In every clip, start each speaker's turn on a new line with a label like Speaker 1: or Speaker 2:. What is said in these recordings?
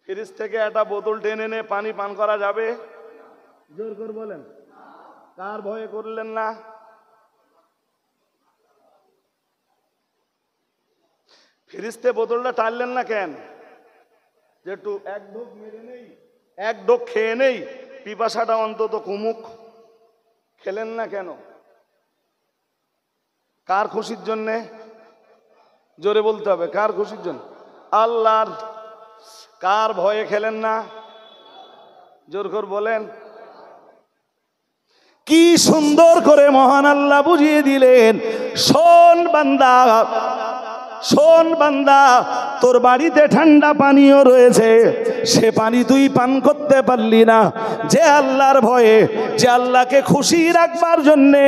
Speaker 1: Fridge থেকে একটা বোতল টেনে এনে পানি পান করা যাবে? জোর করে বলেন, কার ভয়ে করলেন না? ফ্রিজ থেকে বোতলটা টানলেন না কেন? যে একটু এক ঢোক মেরে নেই, এক ঢোক খেয়ে নেই, পিপাসাটা অন্তত কমুক। খেলেন না কেন? কার খুশির জন্যে? জোরে বলতে হবে, কার খুশির জন্য? আল্লাহর। কার ভয়ে খেলেন না? জোর করে বলেন। কি সুন্দর করে মহান আল্লাহ বুঝিয়ে দিলেন, শোন বান্দা, শোন বান্দা, তোর বাড়িতে ঠান্ডা পানিও রয়েছে, সে পানি তুই পান করতে পারলি না, যে আল্লাহর ভয়ে, যে আল্লাহকে খুশি রাখবার জন্যে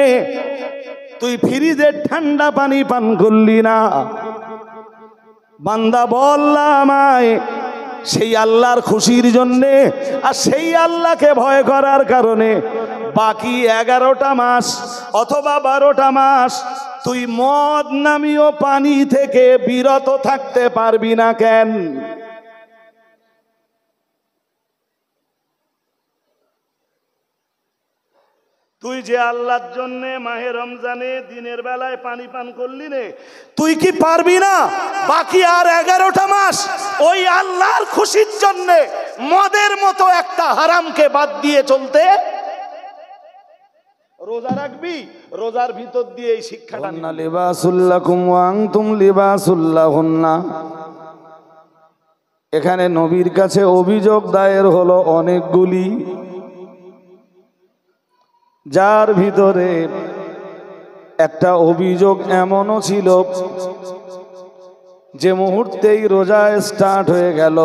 Speaker 1: তুই ফ্রিজের ঠান্ডা পানি পান করলি না। বান্দা বললাম আমায়, সেই আল্লাহর খুশির জন্যে আর সেই আল্লাহকে ভয় করার কারণে বাকি 11টা মাস অথবা 12টা মাস তুই মদ নামীয় পানি থেকে বিরত থাকতে পারবি না কেন? তুই যে আল্লাহর জন্য মাহে রমজানে দিনের বেলায় পানি পান করলি নে, তুই কি পারবি না বাকি আর 11টা মাস ওই আল্লাহর খুশির জন্য মদের মতো একটা হারামকে বাদ দিয়ে চলতে? রোজা রাখবি, রোজার ভিতর দিয়ে এই শিক্ষাটা নিবি।
Speaker 2: লিবাসুল লাকুম ওয়া আনতুম লিবাসুল লাহুন্না। এখানে নবীর কাছে অভিযোগ দায়ের হলো অনেকগুলি, যার ভিতরে একটা অভিযোগ এমনও ছিল যে মুহূর্তেই রোজা স্টার্ট হয়ে গেল,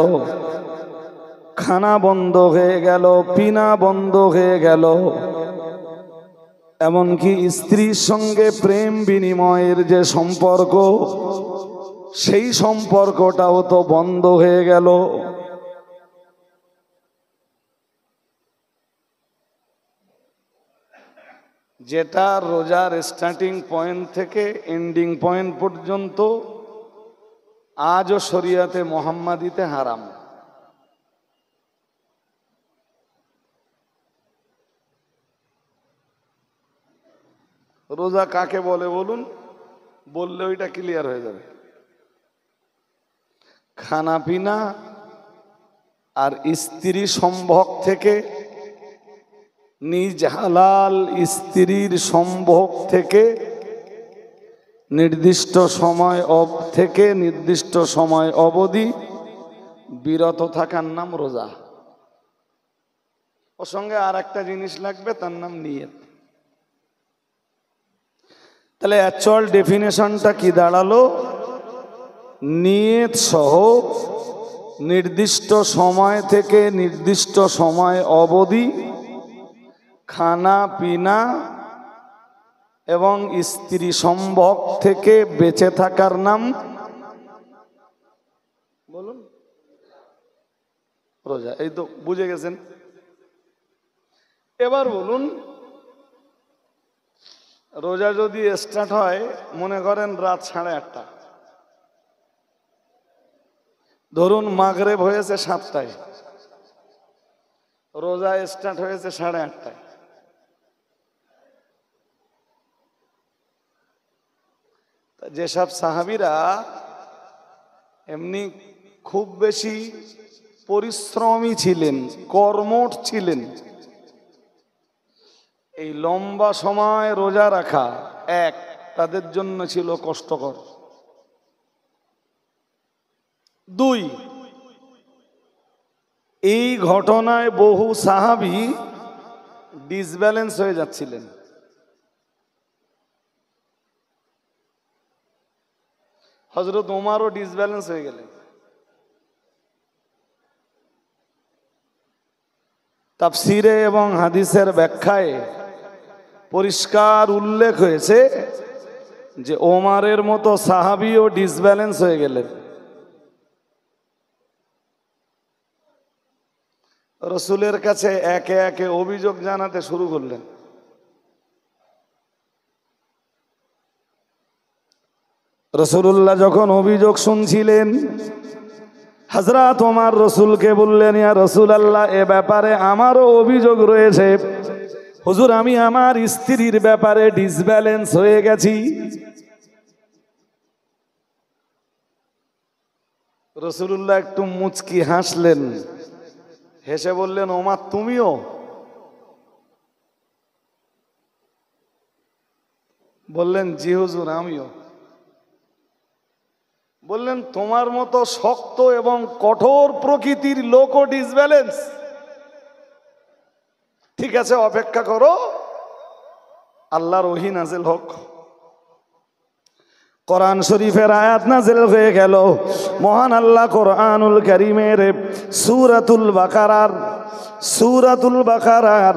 Speaker 2: খানা বন্ধ হয়ে গেল, পিনা বন্ধ হয়ে গেল, এমনকি স্ত্রীর সঙ্গে প্রেম বিনিময়ের যে সম্পর্ক, সেই সম্পর্কটাও তো বন্ধ হয়ে গেল। যেটা রোজার স্টার্টিং পয়েন্ট থেকে এন্ডিং পয়েন্ট পর্যন্ত আজও শরিয়াতে মুহাম্মাদিতে হারাম। রোজা কাকে বলে বলুন, বললে ওইটা ক্লিয়ার হয়ে যাবে। খানা পিনা আর স্ত্রী সম্ভোগ থেকে, নিজ হালাল স্ত্রীর সম্ভোগ থেকে নির্দিষ্ট সময় থেকে নির্দিষ্ট সময় অবধি বিরত থাকার নাম রোজা। ওর সঙ্গে আর একটা জিনিস লাগবে, তার নাম নিয়ত। তাহলে অ্যাকচুয়াল ডেফিনেশনটা কি দাঁড়ালো? নিয়ত সহ নির্দিষ্ট সময় থেকে নির্দিষ্ট সময় অবধি খানা পিনা এবং স্ত্রী সম্ভোগ থেকে বেঁচে থাকার নাম বলুন রোজা। এই তো বুঝে গেছেন। এবার বলুন, রোজা যদি স্টার্ট হয় মনে করেন রাত 8:30, ধরুন মাগরিব হয়েছে 7টায়, রোজা স্টার্ট হয়েছে 8:30টায়, যেসব সাহাবীরা এমনি খুব বেশি পরিশ্রমী ছিলেন, কর্মঠ ছিলেন, এই লম্বা সময় রোজা রাখা তাদের জন্য ছিল কষ্টকর। 2, এই ঘটনায় বহু সাহাবী ডিসব্যালেন্স হয়ে যাচ্ছিলেন। হযরত ওমরও ডিসব্যালেন্স হয়ে গেলেন। তাফসিরে এবং হাদিসের ব্যাখ্যায় পরিষ্কার উল্লেখ হয়েছে যে ওমরের মতো সাহাবীও ডিসব্যালেন্স হয়ে গেলেন। রাসূলের কাছে একে একে অভিযোগ জানাতে শুরু করলেন। রাসূলুল্লাহ যখন অভিযোগ শুনছিলেন, হযরত ওমর রাসূলকে বললেন, ইয়া রাসূলুল্লাহ, এ ব্যাপারে আমারও অভিযোগ রয়েছে। হুজুর, আমি আমার স্ত্রীর ব্যাপারে ডিসব্যালেন্স হয়ে গেছি। রাসূলুল্লাহ একটু মুচকি হাসলেন, হেসে বললেন, ওমর তুমিও? বললেন, জি হুজুর, আমিও। বললেন, তোমার মতো শক্ত এবং কঠোর প্রকৃতির লোকও ডিসব্যালেন্স? ঠিক আছে, অপেক্ষা করো, আল্লাহর ওহী নাযিল হোক। কোরআন শরীফের আয়াত নাযিল হয়ে গেল। মহান আল্লাহ কোরআনুল কারীমের সূরাতুল বাকারার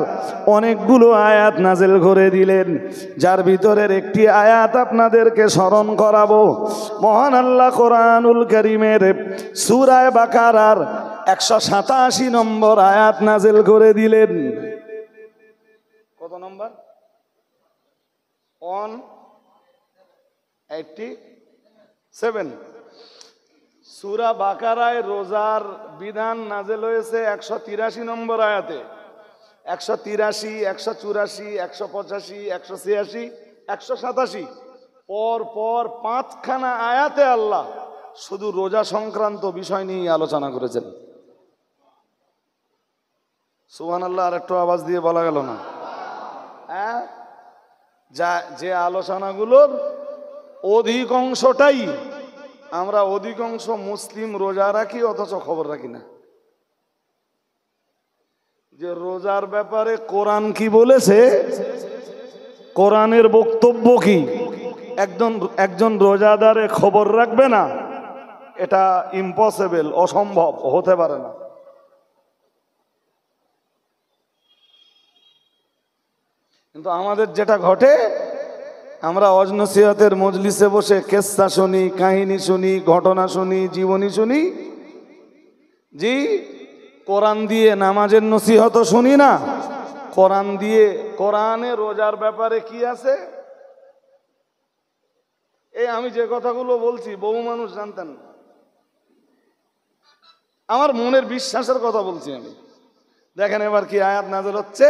Speaker 2: অনেকগুলো আয়াত নাযিল করে দিলেন, যার ভিতরের একটি আয়াত আপনাদেরকে স্মরণ করাবো। মহান আল্লাহ কোরআনুল কারীমের সূরা বাকারার 187 নম্বর আয়াত নাযিল করে দিলেন। কত নম্বর? 187। সূরা বাকারায় রোজার বিধান নাযিল হয়েছে 183 নম্বর আয়াতে। 183, 184, 185, 186, 187 পর পর 5খানা আয়াতে আল্লাহ শুধু রোজা সংক্রান্ত বিষয় নিয়ে আলোচনা করেছেন। সুবহানাল্লাহ। আর একটু আওয়াজ দিয়ে বলা গেল না? হ্যাঁ, যে আলোচনাগুলোর অধিকাংশটাই আমরা অধিকাংশ মুসলিম রোজা রাখি, অথচ খবর রাখি না যে রোজার ব্যাপারে কোরআন কি বলেছে, কোরআনের বক্তব্য কি। একজন রোজাদারে খবর রাখবে না, এটা ইম্পসিবল, অসম্ভব, হতে পারে না। কিন্তু আমাদের যেটা ঘটে, আমরা ওয়াজ নসিহতের মজলিসে বসে কেসা শুনি, কাহিনী শুনি, ঘটনা শুনি, জীবনী শুনি। জি, কোরআন দিয়ে নামাজের নসিহত শুনি না। কোরআন দিয়ে, কোরআনে রোজার ব্যাপারে কি আছে, এই আমি যে কথাগুলো বলছি বহু মানুষ জানতেন না। আমার মনের বিশ্বাসের কথা বলছি আমি। দেখেন এবার কি আয়াত নাযিল হচ্ছে।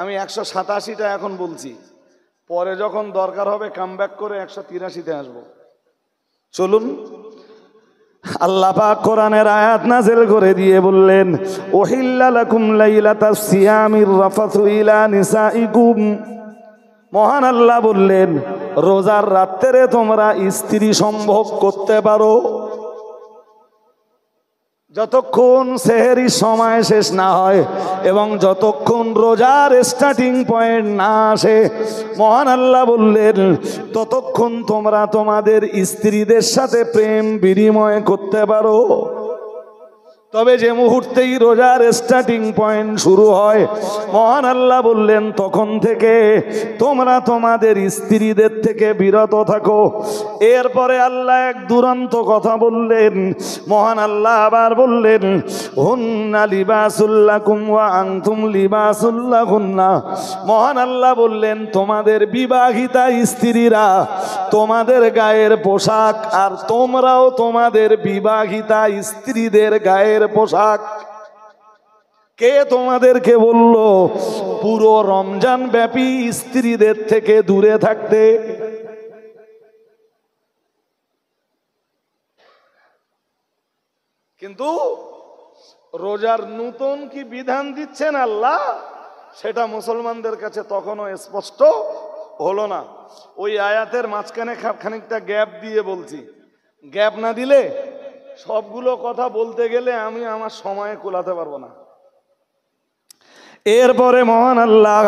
Speaker 2: আমি 187টা এখন বলছি, পরে যখন দরকার হবে কামব্যাক করে 183তে আসবো। চলুন। আল্লাহ পাক কোরআনের আয়াত নাযিল করে দিয়ে বললেন, উহিল্লা লাকুম লাইলাতাস সিয়ামির রাফাথু ইলা নিসাইকুম। মহান আল্লাহ বললেন, রোজার রাত্রে তোমরা স্ত্রী সম্ভোগ করতে পারো যতক্ষণ সেহরি সময় শেষ না হয় এবং যতক্ষণ রোজার স্টার্টিং পয়েন্ট না আসে। মহান আল্লাহ বললেন, ততক্ষণ তোমরা তোমাদের স্ত্রীদের সাথে প্রেম বিনিময় করতে পারো। তবে যে মুহূর্তেই রোজার স্টার্টিং পয়েন্ট শুরু হয়, মহান আল্লাহ বললেন, তখন থেকে তোমরা তোমাদের স্ত্রীদের থেকে বিরত থাকো। এরপরে আল্লাহ এক দুরন্ত কথা বললেন। মহান আল্লাহ আবার বললেন, হুন্না লিবাসুল লাকুম ওয়া আনতুম লিবাসুল লাহুন্না। মহান আল্লাহ বললেন, তোমাদের বিবাহিতা স্ত্রীরা তোমাদের গায়ের পোশাক, আর তোমরাও তোমাদের বিবাহিতা স্ত্রীদের গায়ের পোশাক। কে তোমাদেরকে বলল পুরো রমজান ব্যাপী স্ত্রীদের থেকে দূরে থাকতে? কিন্তু রোজার নতুন কি বিধান দিচ্ছেন আল্লাহ, সেটা মুসলমানদের কাছে তখনও স্পষ্ট হলো না। ওই আয়াতের মাঝখানে খানিকটা গ্যাপ দিয়ে বলছি। গ্যাপ না দিলে সবগুলো কথা বলতে গেলে আমি আমার সময়ে কুলাতে পারবো না। এরপরে মহান আল্লাহ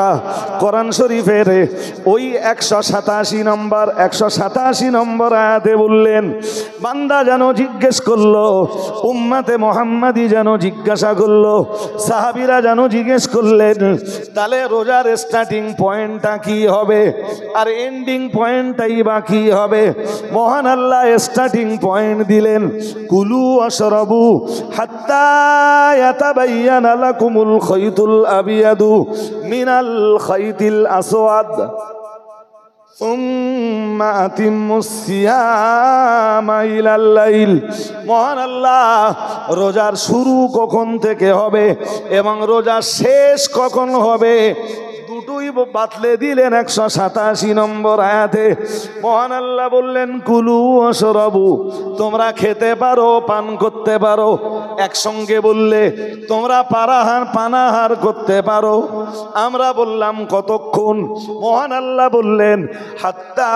Speaker 2: কোরআন শরীফের ওই 187 নম্বর আয়াতে বললেন, বান্দা যেন জিজ্ঞেস করলো, উম্মাতে মুহাম্মাদি যেন জিজ্ঞাসা করলো, সাহাবীরা যেন জিজ্ঞেস করলেন, তাহলে রোজার স্টার্টিং পয়েন্টটা কি হবে আর এন্ডিং পয়েন্টটাই বা কি হবে? মহান আল্লাহ স্টার্টিং পয়েন্ট দিলেন, কুলু ওয়াশরাবু হাত্তা ইয়াতাবায়্যানা লাকুমুল খায়তুল আবিয়াদু মিনাল খাইতিল আসওয়াদ সুম্মা আতিম্মুস সিয়ামা ইলাল লাইল। মহান আল্লাহ রোজার শুরু কখন থেকে হবে এবং রোজার শেষ কখন হবে দুটোই বাতলে দিলেন 187 নম্বর আয়াতে। মহান আল্লাহ বললেন কুলু ওয়াশরাবু, তোমরা খেতে পারো পান করতে পারো। একসঙ্গে বললে তোমরা পানাহার করতে পারো। আমরা বললাম কতক্ষণ? মহান আল্লাহ বললেন হাত্তা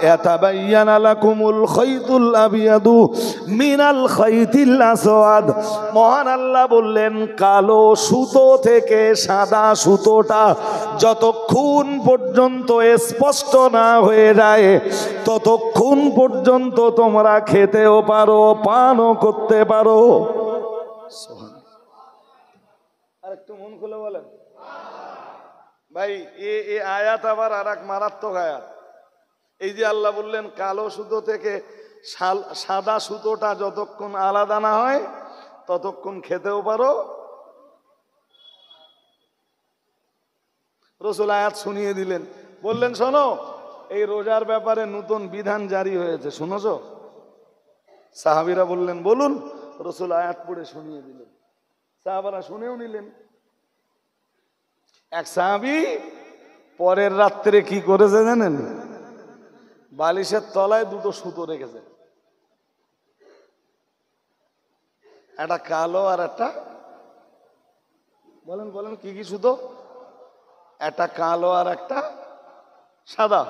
Speaker 2: ইয়াতাবায়্যানা লাকুমুল খাইতুল আবিয়াদু মিনাল খাইতিল আসওয়াদ। মহান আল্লাহ বললেন কালো সুতো থেকে সাদা সুতোটা যতক্ষণ পর্যন্ত স্পষ্ট না হয়ে যায় ততক্ষণ পর্যন্ত তোমরা খেতেও পারো পানও করতে পারো। আর একটু মন খুলে বলেন ভাই, এ আয়াত আবার আর এক মারাত্মক আয়াত। এই যে আল্লাহ বললেন কালো সুতো থেকে সাদা সুতোটা যতক্ষণ আলাদা না হয় ততক্ষণ খেতেও পারো। রসুল আয়াত শুনিয়ে দিলেন, বললেন শোনো এই রোজার ব্যাপারে নতুন বিধান জারি হয়েছে, শুনেছো? সাহাবীরা বললেন বলুন। রসুল আয়াত পড়ে শুনিয়ে দিলেন, সাহাবারা শুনেও নিলেন। এক সাহাবী পরের রাত্রে কি করেছে জানেন? বালিশের তলায় দুটো সুতো রেখেছে, একটা কালো আর একটা, বলেন বলেন কি কি সুতো? একটা কালো আর একটা সাদা,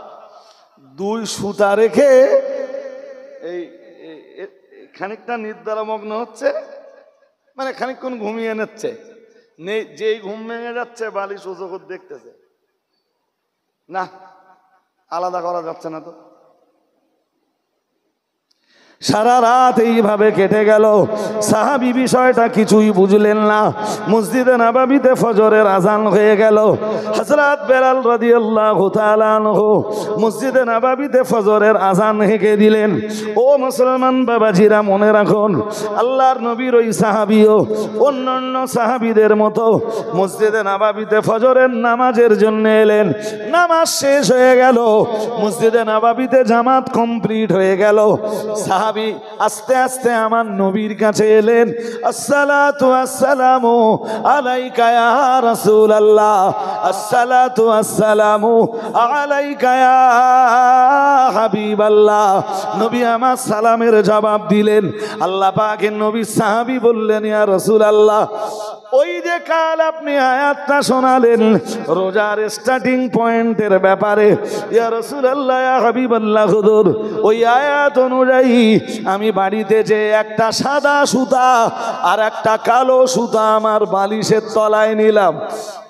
Speaker 2: দুই সুতা রেখে এই খানিকটা নিদ্রামগ্ন হচ্ছে, মানে খানিকক্ষণ ঘুমিয়ে নিচ্ছে। যেই ঘুম ভেঙে যাচ্ছে বালিশ উঁচু করে দেখতেছে, না আলাদা করা যাচ্ছে না তো। সারা রাত এইভাবে কেটে গেল। সাহাবী বিষয়টা কিছুই বুঝলেন না। মসজিদে নববীতে ফজরের আজান হয়ে গেল। হযরত বেলাল রাদিয়াল্লাহু তাআলা আনহু মসজিদে নববীতে ফজরের আজান হেঁকে দিলেন। ও মুসলমান বাবাজিরা মনে রাখুন, আল্লাহর নবীর ওই সাহাবীও অন্যান্য সাহাবীদের মতো মসজিদে নববীতে ফজরের নামাজের জন্য এলেন। নামাজ শেষ হয়ে গেল, মসজিদে নববীতে জামাত কমপ্লিট হয়ে গেল। সাহাবী আস্তে আস্তে আমার নবীর কাছে এলেন। আসসালাতু আসসালামু আলাইকা ইয়া রাসূলুল্লাহ, আসসালাতু আসসালামু আলাইকা ইয়া হাবিবাল্লাহ। নবী আমার সালামের জবাব দিলেন। আল্লাহ পাকের নবী সাহাবী বললেন ইয়া রাসূলুল্লাহ, ওই যে কাল আপনি আয়াতটা শোনালেন রোজার স্টার্টিং পয়েন্টের ব্যাপারে, ইয়া রাসূলুল্লাহ ইয়া হাবিবাল্লাহ হুজুর, ওই আয়াত অনুযায়ী আমি বাড়িতে যে একটা সাদা সুতা আর একটা কালো সুতা আমার বালিশের তলায় নিলাম।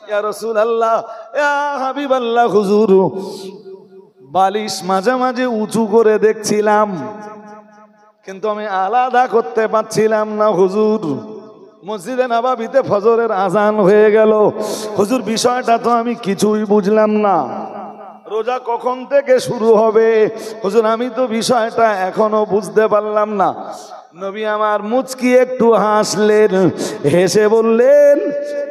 Speaker 2: ইয়া রাসূলুল্লাহ ইয়া হাবিবাল্লাহ হুজুর, বালিশ মাঝে মাঝে উঁচু করে দেখছিলাম কিন্তু আমি আলাদা করতে পারছিলাম না হুজুর। মসজিদে নববীতে ফজরের আজান হয়ে গেল হুজুর, বিষয়টা তো আমি কিছুই বুঝলাম না। রোজা কখন থেকে শুরু হবে হুজুর, আমি তো বিষয়টা এখনো বুঝতে পারলাম না। নবী আমার মুচকি একটু হাসলেন, হেসে বললেন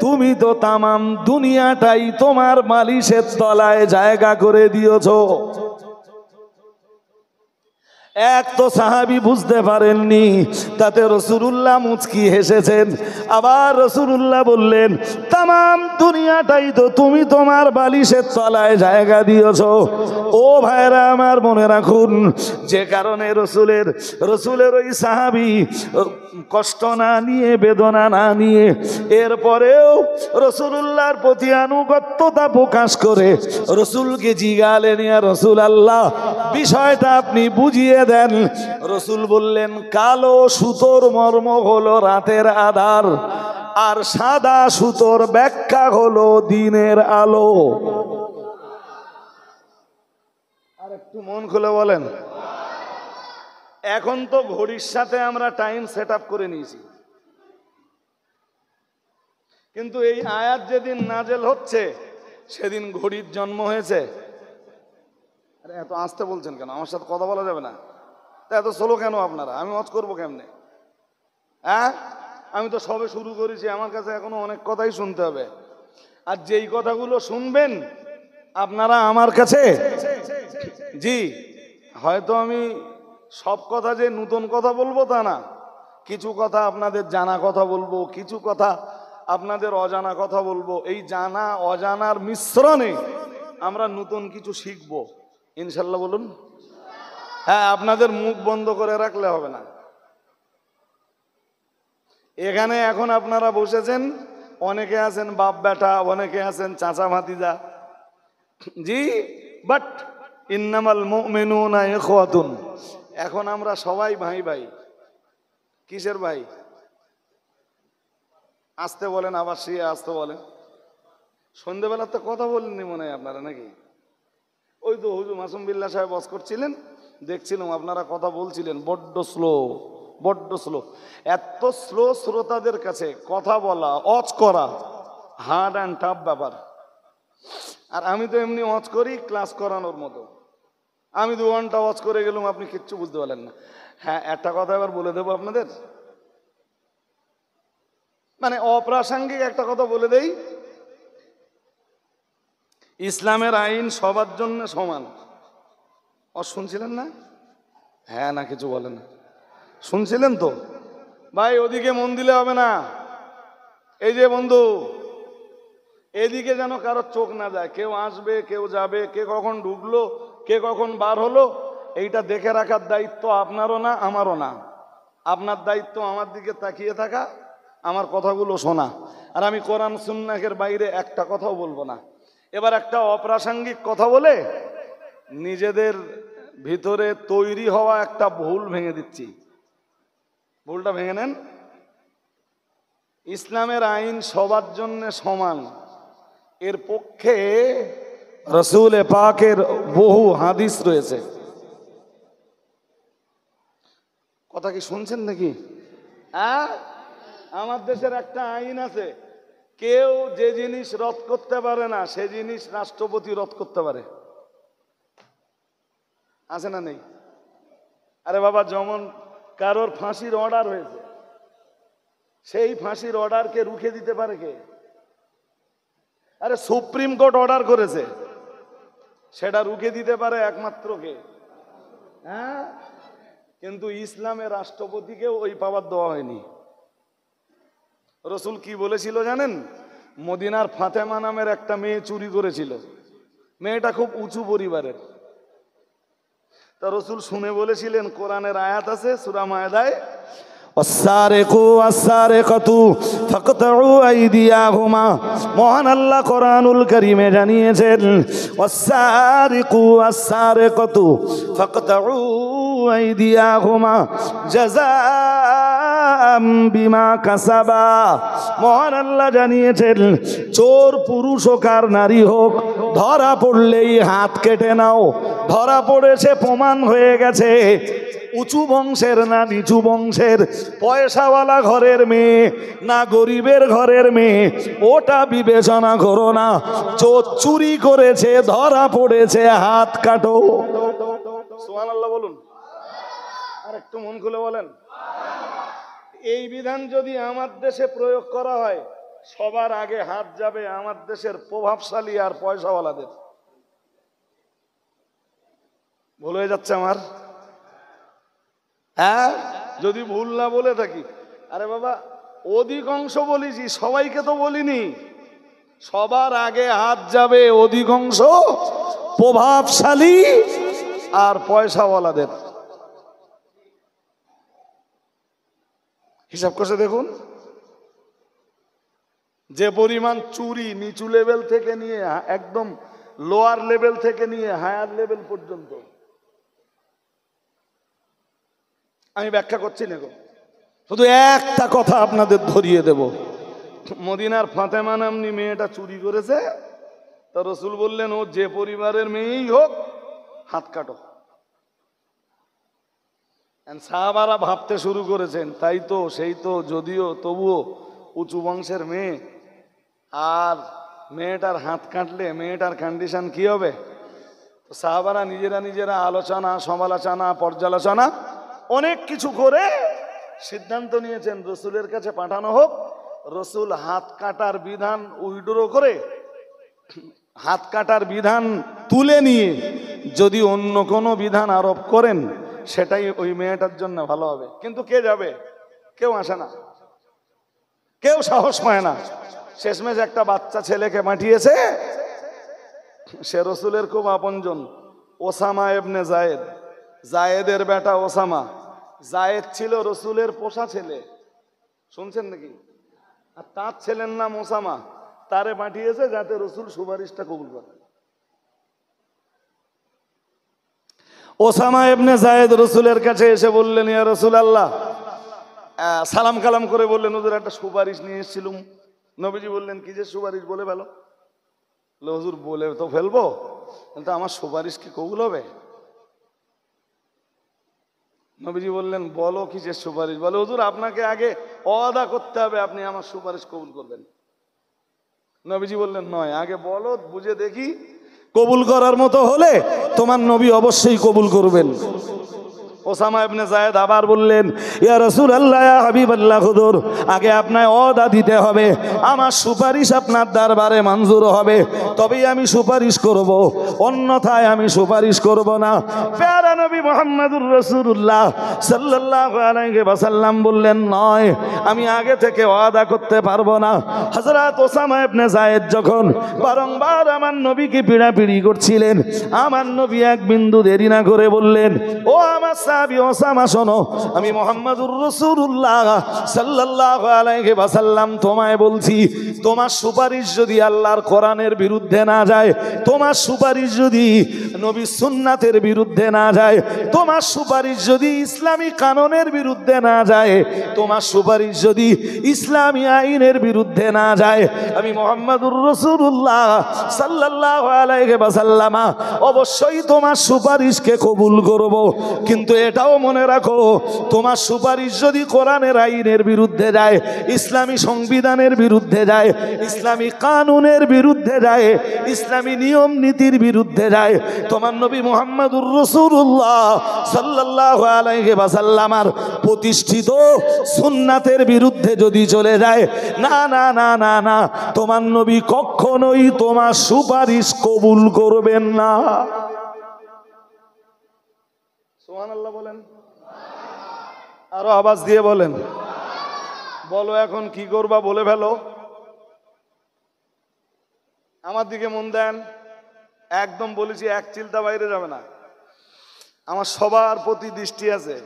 Speaker 2: তুমি তো তামাম দুনিয়াটাই তোমার বালিশের তলায় জায়গা করে দিয়েছো। এক তো সাহাবী বুঝতে পারেননি, তাতে রাসূলুল্লাহ মুচকি হেসেছেন। আবার রাসূলুল্লাহ বললেন তামাম দুনিয়াটাই তো তুমি তোমার বালিশের তলায় জায়গা দিয়েছো। ও ভাইরা আমার মনে রাখুন, যে কারণে রসুলের ওই সাহাবী কষ্ট না নিয়ে বেদনা না নিয়ে এরপরেও রাসূলুল্লাহর প্রতি আনুগত্যতা প্রকাশ করে রসুলকে জিজ্ঞালেন ইয়া রাসূলুল্লাহ, বিষয়টা আপনি বুঝিয়ে দেন। রসুল বললেন কালো সুতোর মর্ম হলো রাতের আধার আর সাদা সুতোর ব্যাখ্যা হলো দিনের আলো। আর একটু মন খুলে বলেন। এখন তো ঘড়ির সাথে আমরা টাইম সেট আপ করে নিয়েছি, কিন্তু এই আয়াত যেদিন নাজেল হচ্ছে সেদিন ঘড়ির জন্ম হয়েছে। আরে এত আসতে বলছেন কেন? আমার সাথে কথা বলা যাবে না? এত স্লো কেন আপনারা? আমি ওয়াজ করবো কেমনে? হ্যাঁ, আমি তো সবে শুরু করেছি, আমার কাছে এখনো অনেক কথাই শুনতে হবে। আর যেই কথাগুলো শুনবেন আপনারা আমার কাছে, জি, হয়তো আমি সব কথা যে নতুন কথা বলবো তা না, কিছু কথা আপনাদের জানা কথা বলবো, কিছু কথা আপনাদের অজানা কথা বলবো। এই জানা অজানার মিশ্রণে আমরা নতুন কিছু শিখবো ইনশাল্লাহ, বলুন। হ্যাঁ, আপনাদের মুখ বন্ধ করে রাখলে হবে না। এখানে এখন আপনারা বসেছেন, অনেকে আছেন বাপ বেটা, অনেকে আছেন চাচা ভাতিজা, জি, বাট ইন্নামাল মুমিনুনা ইখওয়াতুন, এখন আমরা সবাই ভাই ভাই। কিসের ভাই? আসতে বলেন, আবার সে আসতে বলেন। সন্ধ্যেবেলা তো কথা বলেননি মনে হয় আপনারা, নাকি? ওই তো হুজুর মাসুম বিল্লাহ সাহেব বস করছিলেন, দেখছিলাম আপনারা কথা বলছিলেন, বড্ড স্লো, বড্ড স্লো। এত স্লো শ্রোতাদের কাছে কথা বলা, অজ করা হার্ড অ্যান্ড টাফ ব্যাপার। আর আমি তো এমনি অজ করি ক্লাস করানোর মতো। আমি 2 ঘন্টা ওয়াচ করে গেলাম, আপনি কিচ্ছু বুঝতে পারলেন না। হ্যাঁ, একটা কথা এবার বলে দেবো আপনাদের, মানে অপ্রাসঙ্গিক একটা কথা বলে দেই। ইসলামের আইন সবার জন্য সমান। শুনছিলেন না? হ্যাঁ না, কিছু বলেন না, শুনছিলেন তো? ভাই ওদিকে মন দিলে হবে না। এই যে বন্ধু, এদিকে যেন কারো চোখ না যায়, কেউ আসবে কেউ যাবে, কে কখন ঢুকলো কে কখন বার হলো, এইটা দেখে রাখার দায়িত্ব আপনারও না আমারও না। আপনার দায়িত্ব আমার দিকে তাকিয়ে থাকা, আমার কথাগুলো শোনা। আর আমি কোরআন সুন্নাহের বাইরে একটা কথাও বলবো না। এবার একটা অপ্রাসঙ্গিক কথা বলে নিজেদের ভিতরে তৈরি হওয়া একটা ভুল ভেঙে দিচ্ছি। ভুলটা ভেঙে নেন। ইসলামের আইন সবার জন্য সমান, এর পক্ষে রসুল পাকের বহু হাদিস রয়েছে। কথা কি শুনছেন নাকি? আমার দেশের একটা আইন আছে, কেউ যে জিনিস রদ করতে পারে না সে জিনিস রাষ্ট্রপতি রদ করতে পারে। আছে না নেই? আরে বাবা, যেমন কারোর ফাঁসির অর্ডার হয়েছে, সেই ফাঁসির অর্ডারকে রুখে দিতে পারে কে? আরে সুপ্রিম কোর্ট অর্ডার করেছে, সেটা রুখে দিতে পারে একমাত্র কে? হ্যাঁ, কিন্তু ইসলামের রাষ্ট্রপতিকেও ওই পাওয়ার দেওয়া হয়নি। রসুল কি বলেছিল জানেন? মদিনার ফাতেমা নামের একটা মেয়ে চুরি করেছিল, মেয়েটা খুব উঁচু পরিবারের। তা রসুল শুনে বলেছিলেন, কোরআনের আয়াত আছে সূরা মায়েদায়, মহান আল্লাহ কোরআনুল কারীমে জানিয়েছেন, ওয়াস-সারিকু ওয়াস-সারিকাতু ফাকতাউ আইদিয়াহুমা জাযাআম বিমা কাসাবা। মহান আল্লাহ জানিয়েছেন, চোর পুরুষ হোক আর নারী হোক, ধরা পড়লেই হাত কেটে নাও। ধরা পড়েছে, প্রমাণ হয়ে গেছে, উঁচু বংশের না নিচু বংশের, পয়সাওয়ালা ঘরের মেয়ে না গরিবের ঘরের মেয়ে, ওটা বিবেচনা করো না। চোর চুরি করেছে, ধরা পড়েছে, হাত কাটো। সুবহানাল্লাহ বলুন, আর একটু মন খুলে বলেন। এই বিধান যদি আমার দেশে প্রয়োগ করা হয়, সবার আগে হাত যাবে আমার দেশের প্রভাবশালী আর পয়সাওয়ালাদের। ভুল হয়ে যাচ্ছে আমার? হ্যাঁ, যদি ভুল না বলে থাকি। আরে বাবা, অধিকাংশ বলেছি, সবাইকে তো বলিনি। সবার আগে হাত যাবে অধিকাংশ প্রভাবশালী আর পয়সাওয়ালাদের। হিসাব করে দেখুন, যে পরিমাণ চুরি নিচু লেভেল থেকে নিয়ে একদম লোয়ার লেভেল থেকে নিয়ে হায়ার লেভেল পর্যন্ত। আমি ব্যাখ্যা করছি না গো, শুধু একটা কথা আপনাদের ধরিয়ে দেব। মদিনার ফাতেমা নামনি মেয়েটা চুরি করেছে, তা রসুল বললেন, ও যে পরিবারের মেয়েই হোক, হাত কাটো। সাহাবারা ভাবতে শুরু করেছেন, তাই তো, সেই তো, যদিও তবুও উঁচু বংশের মেয়ে, আর মেয়েটার হাত কাটলে মেয়েটার কন্ডিশন কি হবে? তো সাহাবারা নিজেরা আলোচনা সমালোচনা পর্যালোচনা অনেক কিছু করে সিদ্ধান্ত নিয়েছেন রসুলের কাছে পাঠানো হোক। রসুল হাত কাটার বিধান উইড্রো করে হাত কাটার বিধান তুলে নিয়ে যদি অন্য কোনো বিধান আরোপ করেন সেটাই ওই মেয়েটার জন্য ভালো হবে। কিন্তু কে যাবে? কেউ আসে না, কেউ সাহস পায় না। শেষমেশ একটা বাচ্চা ছেলেকে পাঠিয়েছে, সে রসুলের খুব আপনজন, ওসামা ইবনে জায়েদ, জায়েদের বেটা ওসামা। জায়েদ ছিল রসুলের পোষা ছেলে, শুনছেন নাকি? আর তার ছেলের নাম ওসামা, তারে পাঠিয়েছে যাতে রসুল সুপারিশটা কবুল করে। ওসামা ইবনে জায়েদ রসুলের কাছে এসে বললেন, ইয়া রাসূলুল্লাহ, সালাম কালাম করে বললেন, হুজুর একটা সুপারিশ নিয়ে এসেছিলাম। নবীজি বললেন, কি যে সুপারিশ, বলে ফেলো। হুজুর বলে তো ফেলবো, কিন্তু আমার সুপারিশ কি কবুল হবে? নবীজি বললেন, বলো কি যে সুপারিশ। বলে, হুজুর আপনাকে আগে ওয়াদা করতে হবে আপনি আমার সুপারিশ কবুল করবেন। নবীজি বললেন, নয়, আগে বলো, বুঝে দেখি, কবুল করার মতো হলে তোমার নবী অবশ্যই কবুল করবেন। ওসামা ইবনে জায়েদ আবার বললেন, ইয়া রাসূলুল্লাহ, ইয়া হাবিবাল্লাহ, হুজুর আগে আপনার ওয়াদা দিতে হবে আমার সুপারিশ আপনার দরবারে মঞ্জুর হবে, তবেই আমি সুপারিশ করব, অন্যথায় আমি সুপারিশ করব না। প্যারা নবী মুহাম্মদুর রাসূলুল্লাহ সাল্লাল্লাহু আলাইহি ওয়াসাল্লাম বললেন, নয়, আমি আগে থেকে ওয়াদা করতে পারবো না। হযরত ওসামা ইবনে জায়েদ যখন বারংবার আমার নবীকে পিড়াপিড়ি করছিলেন, আমার নবী এক বিন্দু দেরি না করে বললেন, ও আমার সাহাবী ওসামা, শোনো, আমি মুহাম্মদুর রাসূলুল্লাহ সাল্লাল্লাহু আলাইহি ওয়াসাল্লাম তোমায় বলছি, তোমার সুপারিশ যদি আল্লাহর কোরআনের বিরুদ্ধে না যায়, তোমার সুপারিশ যদি নবীর সুন্নাতের বিরুদ্ধে না যায়, তোমার সুপারিশ যদি ইসলামী কানুনের বিরুদ্ধে না যায়, তোমার সুপারিশ যদি ইসলামী আইনের বিরুদ্ধে না যায়, আমি মুহাম্মদুর রাসূলুল্লাহ সাল্লাল্লাহু আলাইহি ওয়াসাল্লাম অবশ্যই তোমার সুপারিশকে কবুল করব। কিন্তু এটাও মনে রাখো, তোমার সুপারিশ যদি কোরআনের আইনের বিরুদ্ধে যায়, ইসলামী সংবিধানের বিরুদ্ধে যায়, ইসলামী কানুনের বিরুদ্ধে যায়, ইসলামী নিয়ম নীতির বিরুদ্ধে যায়, তোমার নবী মুহাম্মদুর রাসূলুল্লাহ সাল্লাল্লাহু আলাইহি ওয়াসাল্লামের প্রতিষ্ঠিত সুন্নাতের বিরুদ্ধে যদি চলে যায়, না না না না না, তোমার নবী কখনোই তোমার সুপারিশ কবুল করবেন না। সুবহানাল্লাহ বলেন, আরো আওয়াজ দিয়ে বলেন। বলো এখন কি করবা, বলে ফেলো। আমার দিকে মন দেন, একদম বলেছি, এক চিলতা বাইরে যাবে না, আমার সবার প্রতি দৃষ্টি আছে।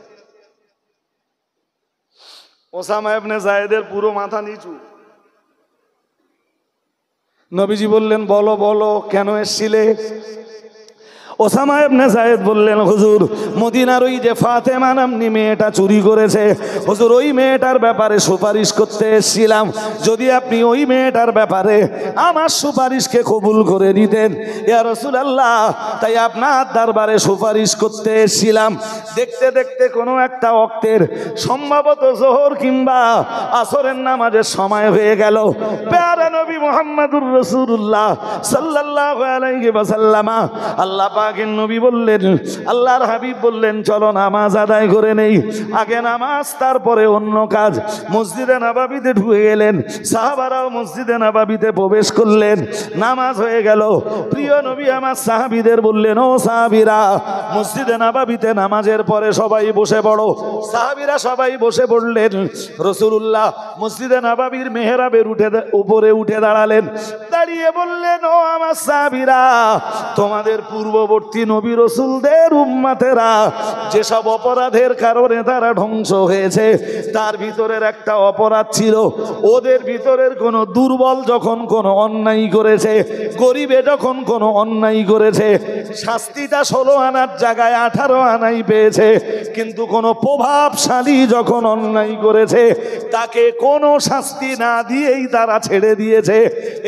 Speaker 2: ওসামা ইবনে জায়েদের পুরো মাথা নিচু। নবীজি বললেন, বলো বলো, কেন এসেছিলে? ওসামা ইবনে জায়েদ বললেন, হুজুর মদিনার ওই যে ফাতেমা নামনি মেয়েটা চুরি করেছে, হুজুর ওই মেয়েটার ব্যাপারে সুপারিশ করতে এসেছিলাম, যদি আপনি ওই মেয়েটার ব্যাপারে আমার সুপারিশকে কবুল করে দিতেন ইয়া রাসূলুল্লাহ, তাই আপনার দরবারে সুপারিশ করতে এসেছিলাম। দেখতে দেখতে কোনো একটা ওয়াক্তের, সম্ভবত যোহর কিংবা আসরের নামাজের সময় হয়ে গেল। প্যারা নবী মুহাম্মদুর রাসূলুল্লাহ সাল্লাল্লাহু আলাইহি ওয়াসাল্লাম, আল্লাহ পাকের নবী বললেন, আল্লাহর হাবিব বললেন, চলো নামাজ আদায় করে নেই। আগে নামাজ, তারপরে অন্য কাজ। মসজিদে নববীতে ঢুকে গেলেন, সাহাবারাও মসজিদে নববীতে প্রবেশ করলেন, নামাজ হয়ে গেল। প্রিয় নবী আমার সাহাবীদের বললেন, ও সাহাবীরা, মসজিদে নববীতে নামাজের পরে সবাই বসে পড়ো। সাহাবীরা সবাই বসে পড়লেন। রাসূলুল্লাহ মসজিদে নববীর মেহরাবের উপরে উঠে দাঁড়ালেন, দাঁড়িয়ে বললেন, ও আমার সাহাবীরা, তোমাদের পূর্ববর্তী নবী রাসূলদের উম্মতেরা যেসব অপরাধের কারণে তারা ধ্বংস হয়েছে, তার ভিতরের একটা অপরাধ ছিল, ওদের ভিতরের কোন দুর্বল যখন কোনো অন্যায় করেছে, গরিবে যখন কোনো অন্যায় করেছে, শাস্তিটা 16 আনার জায়গায় 18 আনাই পেয়েছে। কিন্তু কোনো প্রভাবশালী যখন অন্যায় করেছে, তাকে কোনো শাস্তি না দিয়েই তারা ছেড়ে দিয়েছে।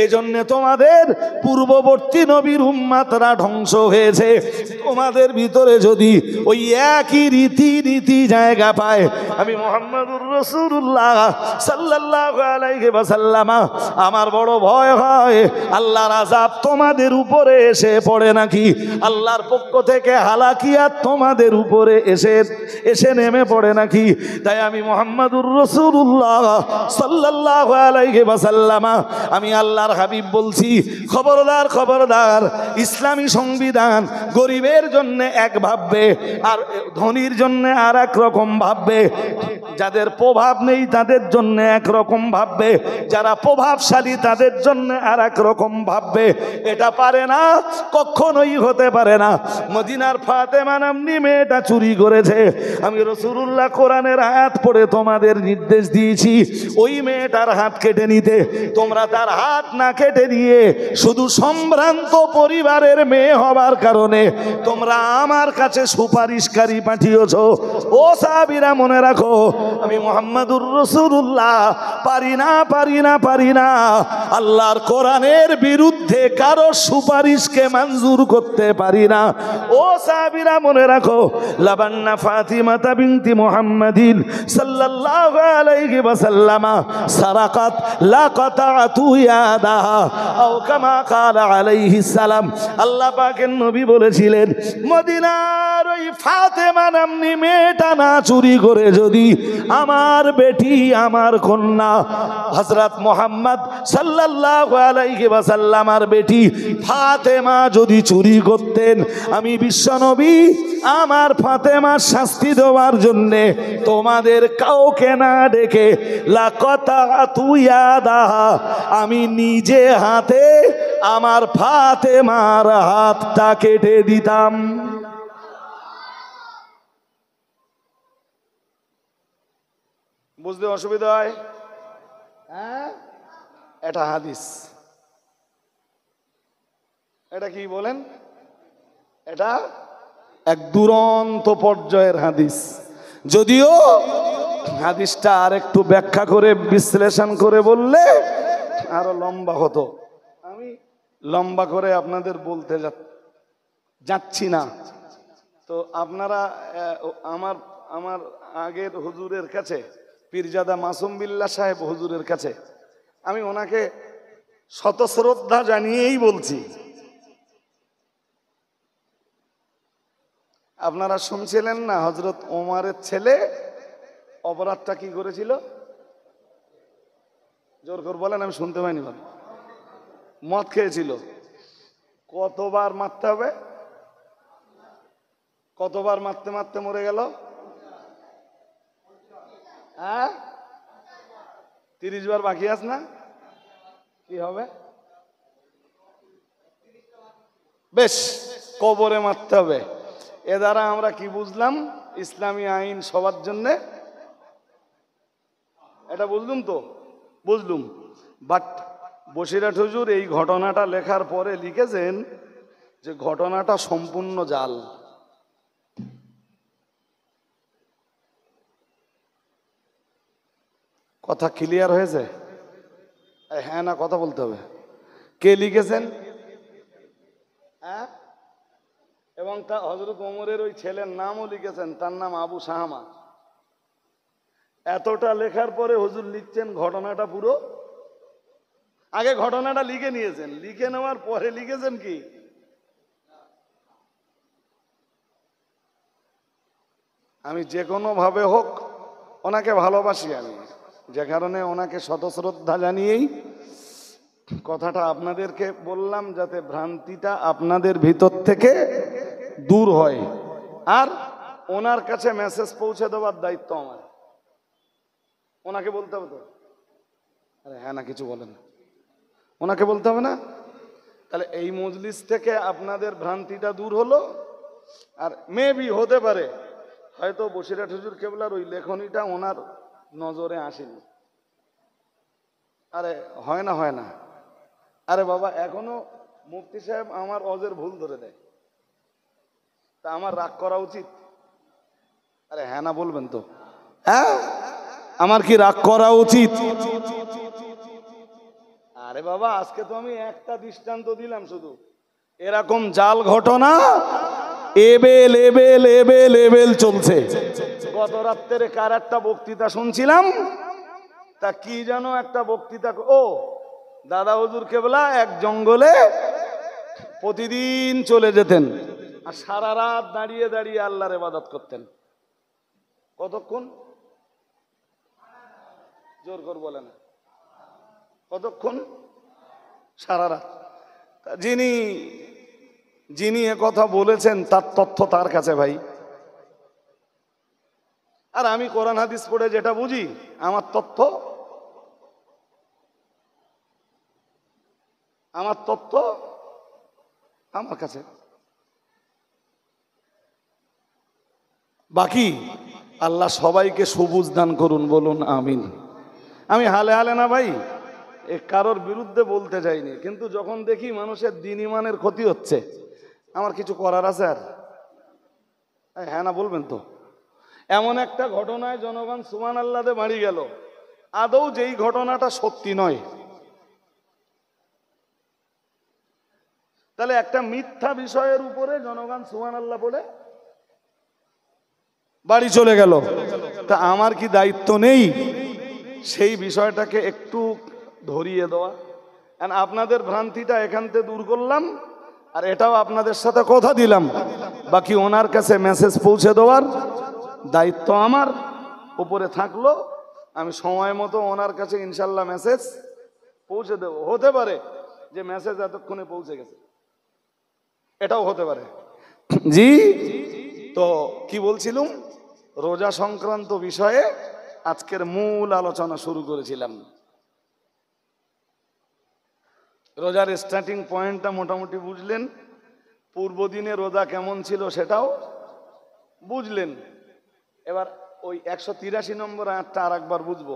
Speaker 2: এজন্য তোমাদের পূর্ববর্তী নবীর উম্মতরা ধ্বংস হয়েছে। তোমাদের ভিতরে যদি ওই একই রীতি জায়গা পায়, আমি মুহাম্মদুর রাসূলুল্লাহ সাল্লাল্লাহু আলাইহি ওয়াসাল্লাম, আমার বড় ভয় হয় আল্লাহর আযাব তোমাদের উপরে এসে পড়ে নাকি, আল্লাহর পক্ষ থেকে হালাকিয়াত তোমাদের উপরে এসে নেমে পড়ে নাকি। তাই আমি মুহাম্মদুর রাসূলুল্লাহ সাল্লাল্লাহু আলাইহি ওয়াসাল্লাম আমি আল্লাহর হাবিব বলছি, খবরদার খবরদার, ইসলামী সংবিধান গরিবের জন্য এক ভাববে আর ধনীর জন্য আর এক রকম ভাববে, যাদের প্রভাব নেই তাদের জন্য একরকম ভাববে, যারা প্রভাবশালী তাদের জন্য আর এক রকম ভাববে। এটা পারে না, কখনোই হতে পারে না। মদিনার ফাতেমা নামনি মেয়েটা চুরি করেছে, আমি রাসূলুল্লাহ কোরআনের আয়াত পড়ে তোমাদের নির্দেশ দিয়েছি ওই মেয়েটার হাত কেটে নিতে। তোমরা তার হাত না কেটে দিয়ে শুধু সম্ভ্রান্ত পরিবারের মেয়ে হবার কারণে তোমরা আমার কাছে সুপারিশকারী পাঠিয়েছ। ও সাহাবীরা মনে রাখো, আমি মুহাম্মাদুর রাসূলুল্লাহ পারি না আল্লাহর কোরআনের বিরুদ্ধে কারো সুপারিশকে মঞ্জুর করতে পারি না। ও সাহাবীরা মনে রাখো, লাবান্না ফাতিমা বিনতি মুহাম্মাদিন সাল্লাল্লাহু আলাইহি ওয়াসাল্লাম সারাকাত লা কাতাতু ইয়াদাহা আও কামা ক্বালা আলাইহিস সালাম। আল্লাহ পাকের নবী বলেছিলেন, মদিনার ওই ফাতেমা নামনি মেয়েটা না চুরি করে যদি আমার বেটি, আমার কন্যা হযরত মুহাম্মদ সাল্লাল্লাহু আলাইহি ওয়াসাল্লামের বেটি ফাতেমা যদি চুরি করতেন, আমি বিশ্বনবী আমার ফাতেমার শাস্তি দেওয়ার জন্য তোমাদের কাউকে না ডেকে লাকাতাতু ইয়াদাহা, আমি নিজে হাতে আমার ফাতেমার হাতটা কেটে দিতাম। বুঝতে অসুবিধা হয়? হ্যাঁ, এটা হাদিস। এটা কি বলেন? এটা এক দুরন্ত পর্যায়ের হাদিস। যদিও হাদিসটা আর একটু ব্যাখ্যা করে বিশ্লেষণ করে বললে আরো লম্বা হতো। আমি লম্বা করে আপনাদের বলতে যাচ্ছি না। তো আপনারা আমার আগের হুজুরের কাছে, পীরজাদা মাসুম বিল্লাহ সাহেব হুজুরের কাছে আমি ওনাকে শত শ্রদ্ধা জানিয়েই বলছি। আপনারা শুনছিলেন না, হযরত ওমরের ছেলে অপরাধটা কি করেছিল? জোর করে বলেন, আমি শুনতে পাইনি। মদ খেয়েছিল। কতবার মারতে হবে? কতবার মারতে মারতে মরে গেল? হ্যাঁ, 30 বার বাকি আছে না? কি হবে? বেশ, কবরে মারতে হবে। এ দ্বারা আমরা কি বুঝলাম? ইসলামী আইন সবার জন্য, এটা বুঝলুম তো? বুঝলুম। বাট বসিরহাট হুজুর এই ঘটনাটা লেখার পরে লিখেছেন যে ঘটনাটা সম্পূর্ণ জাল। কথা ক্লিয়ার হয়েছে? হ্যাঁ না কথা বলতে হবে। কে লিখেছেন? হ্যাঁ, এবং তা হযরত ওমরের ওই ছেলের নামও লিখেছেন, তার নাম আবু সাহামা। এতটা লেখার পরে হুজুর লিখছেন ঘটনাটা পুরো। আগে ঘটনাটা লিখে নিয়েছেন, লিখে নেওয়ার পরে লিখেছেন কি? আমি যে কোনো ভাবে হোক ওনাকে ভালোবাসি, আমি যে কারণে ওনাকে শত শ্রদ্ধা জানিয়েই কথাটা আপনাদেরকে বললাম, যাতে ভ্রান্তিটা আপনাদের ভিতর থেকে দূর হয়। আর ওনার কাছে মেসেজ পৌঁছে দেওয়ার দায়িত্ব আমার। ওনাকে বলতে হবে তো? আরে হ্যাঁ না কিছু বলেন, ওনাকে বলতে হবে না? তাহলে এই মজলিস থেকে আপনাদের ভ্রান্তিটা দূর হলো। আর মেবি হতে পারে হয়তো বসিরহাট হুজুর কেবলার ওই লেখনীটা ওনার নজরে আসেনি। আরে হয় না। আরে বাবা, এখনো মুফতি সাহেব আমার অজের ভুল ধরে দেয়, তা আমার রাগ করা উচিত? আরে হ্যাঁ না বলবেন তো? হ্যাঁ, আমার কি রাগ করা উচিত? আরে বাবা, আজকে তো আমি একটা দৃষ্টান্ত দিলাম শুধু। এরকম জাল ঘটনা এবেল চলছে। গত রাত্রে কার একটা বক্তৃতা শুনছিলাম, তা কি যেন একটা বক্তৃতা, ও দাদা হুজুর কেবলা এক জঙ্গলে প্রতিদিন চলে যেতেন আর সারা রাত দাঁড়িয়ে দাঁড়িয়ে আল্লাহর ইবাদত করতেন। কতক্ষণ? জোর করে বলে না, কতক্ষণ? সারা রাত। যিনি যিনি কথা বলেছেন তার তথ্য তার কাছে ভাই। আর আমি কোরআন হাদিস পড়ে যেটা বুঝি, আমার তথ্য আমার কাছে। বাকি আল্লাহ সবাইকে সবুজ দান করুন, বলুন আমিন। আমি হালে হালে না ভাই, এ কারোর বিরুদ্ধে বলতে চাইনি, কিন্তু যখন দেখি মানুষের দিন ইমানের ক্ষতি হচ্ছে, আমার কিছু করার আছে। আর হ্যাঁ না বলবেন তো? এমন একটা ঘটনায় জনগণ সুবহানাল্লাহ দে বাড়ি গেল, আদৌ যেই ঘটনাটা সত্যি নয়। তাহলে একটা মিথ্যা বিষয়ের উপরে জনগণ সুবহানাল্লাহ বলে বাড়ি চলে গেল, তা আমার কি দায়িত্ব নেই সেই বিষয়টাকে একটু ধরিয়ে দেওয়া? আপনাদের ভ্রান্তিটা এখান থেকে দূর করলাম, আর এটাও আপনাদের সাথে কথা দিলাম, বাকি ওনার কাছে মেসেজ পৌঁছে দেওয়ার দায়িত্ব আমার উপরে থাকলো। আমি সময় মতো ওনার কাছে ইনশাল্লাহ মেসেজ পৌঁছে দেব। হতে পারে যে মেসেজ এতক্ষণে পৌঁছে গেছে, এটাও হতে পারে। জি, তো কি বলছিলাম, রোজা সংক্রান্ত বিষয়ে আজকের মূল আলোচনা শুরু করেছিলাম। রোজার স্টার্টিং পয়েন্টটা মোটামুটি বুঝলেন, পূর্ব দিনে রোজা কেমন ছিল সেটাও বুঝলেন। এবার ওই 183 নম্বর আয়াতটা আর একবার বুঝবো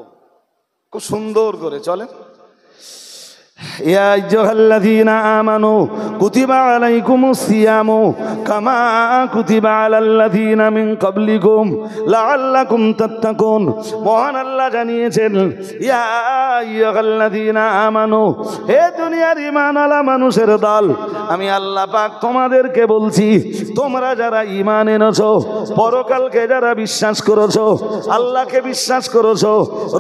Speaker 2: খুব সুন্দর করে, চলেন। ইয়া আইয়ুহাল্লাযীনা আমানু কুতিবা আলাইকুমুস সিয়ামু কামা কুতিবা আলাল্লাযীনা মিন ক্বাবলিকুম লাআল্লাকুম তাত্তাকুন। মহান আল্লাহ জানিয়েছেন, ইয়া আইয়ুহাল্লাযীনা আমানু, হে দুনিয়ার ঈমানওয়ালা মানুষের দল, আমি আল্লাহ পাক তোমাদেরকে বলছি, তোমরা যারা ঈমান এনেছো, পরকালকে যারা বিশ্বাস করেছো, আল্লাহকে বিশ্বাস করেছো,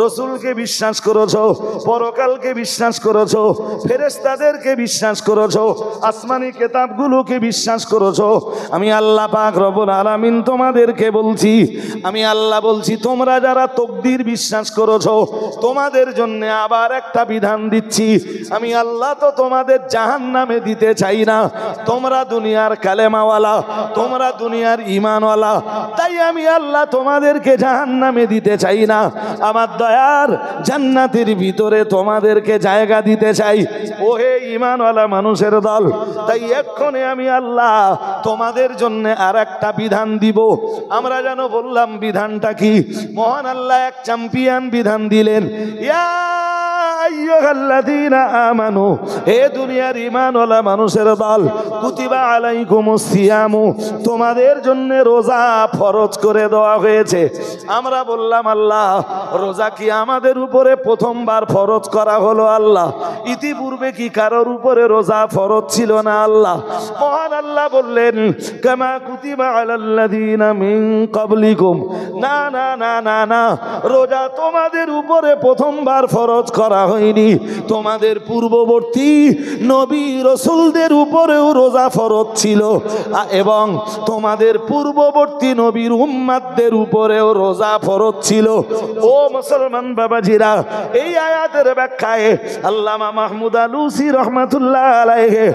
Speaker 2: রাসূলকে বিশ্বাস করেছো, পরকালকে বিশ্বাস করেছো, ফেরেশতাদেরকে বিশ্বাস করেছো, আসমানি কিতাবগুলোকে বিশ্বাস করেছো, আমি আল্লাহ পাক রব্বুল আলামিন তোমাদেরকে বলছি, আমি আল্লাহ বলছি, তোমরা যারা তাকদীর বিশ্বাস করেছো, তোমাদের জন্য আবার একটা বিধান দিচ্ছি। আমি আল্লাহ তো তোমাদের জাহান্নামে দিতে চাই না, তোমরা দুনিয়ার কালেমাওয়ালা, তোমরা দুনিয়ার ঈমানওয়ালা, তাই আমি আল্লাহ তোমাদেরকে জাহান্নামে দিতে চাই না, আমার দয়ার জান্নাতের ভিতরে তোমাদেরকে জায়গা দিতে চাই। ওহে ঈমানওয়ালা মানুষের দল, তাই এক্ষণে আমি আল্লাহ তোমাদের জন্য আর একটা বিধান দিব। আমরা যেন বললাম বিধানটা কি? মহান আল্লাহ এক চ্যাম্পিয়ন বিধান দিলেন, ইয়া আইয়ুহাল্লাযীনা আমানু, হে দুনিয়ার ঈমানওয়ালা মানুষের দল, কুতিবা আলাইকুমুস সিয়ামু, তোমাদের জন্য রোজা ফরজ করে দেওয়া হয়েছে। আমরা বললাম, আল্লাহ রোজা কি আমাদের উপরে প্রথমবার ফরজ করা হলো? আল্লাহ ইতিপূর্বে কি কারোর উপরে রোজা ফরজ ছিল না? আল্লাহ মহান আল্লাহ বললেন, কামা কুতিবা আলাল্লাযীনা মিন ক্বাবলিকুম, না না না না না, রোজা তোমাদের উপরে প্রথমবার ফরজ করা হয়নি, তোমাদের পূর্ববর্তী নবী রাসূলদের উপরেও রোজা ফরজ ছিল, এবং তোমাদের পূর্ববর্তী নবীর উম্মতদের উপরেও রোজা ফরজ ছিল। ও মুসলমান বাবাজিরা, এই আয়াতের ব্যাখ্যায় আল্লামা মাহমুদ আলুসি রহমাতুল্লাহ আলাইহি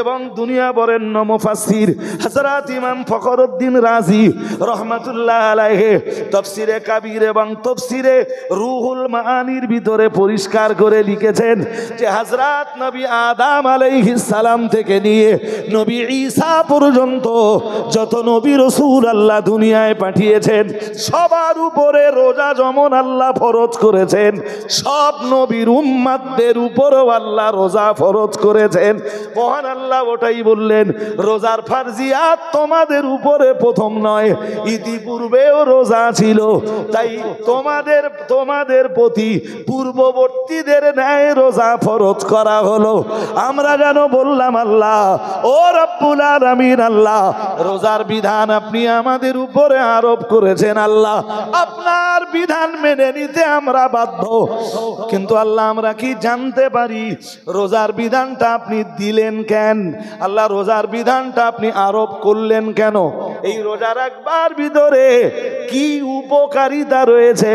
Speaker 2: এবং দুনিয়া বরেণ্য মুফাসসির হযরত ইমাম ফখরউদ্দিন রাজি রহমাতুল্লাহ আলাইহি তাফসিরে কাবীর এবং তাফসিরে রুহুল মাআনির ভিতরে পরিষ্কার করে লিখেছেন যে হযরত নবী আদম আলাইহিস সালাম থেকে নিয়ে নবী ঈসা পর্যন্ত যত নবী রাসূল আল্লাহ দুনিয়ায় পাঠিয়েছেন, সবার উপরে রোজা যেমন আল্লাহ ফরজ করেছেন, সব নবীর উম্মতদের উপরেও আল্লাহ রোজা ফরজ করেছেন। মহান আল্লাহ ওটাই বললেন, রোজার ফারজিয়াত তোমাদের উপরে প্রথম নয়, ইতিপূর্বেও রোজা ছিল, তাই তোমাদের প্রতি পূর্ববর্তীদের ন্যায় রোজা ফরজ করা হলো। আমরা যেন বললাম, আল্লাহ ও রব্বুল আলামিন, আল্লাহ রোজার বিধান আপনি আমাদের উপরে আরোপ করেছেন, আল্লাহ আপনার বিধান মেনে নিতে আমরা বাধ্য। কিন্তু আল্লাহ আমরা কি জানতে পারি রোজার বিধানটা আপনি দিলেন কেন? আল্লাহ রোজার বিধানটা আপনি আরোপ করলেন কেন?
Speaker 1: এই রোজা রাখবার ভিতরে কি উপকারিতা রয়েছে,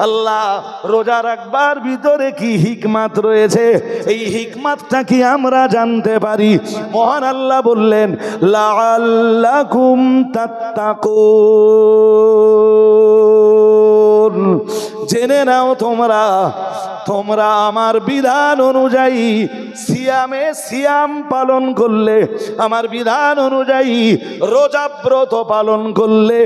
Speaker 1: আল্লাহ রোজা রাখবার ভিতরে কি হিকমাত রয়েছে, এই হিকমাতটা কি আমরা জানতে পারি। মহান আল্লাহ বললেন লাআল্লাকুম তাত্তাকুন, জেনে নাও তোমরা আমার বিধান অনুযায়ী সিয়াম পালন করলে, আমার বিধান অনুযায়ী রোজা ব্রত পালন করলে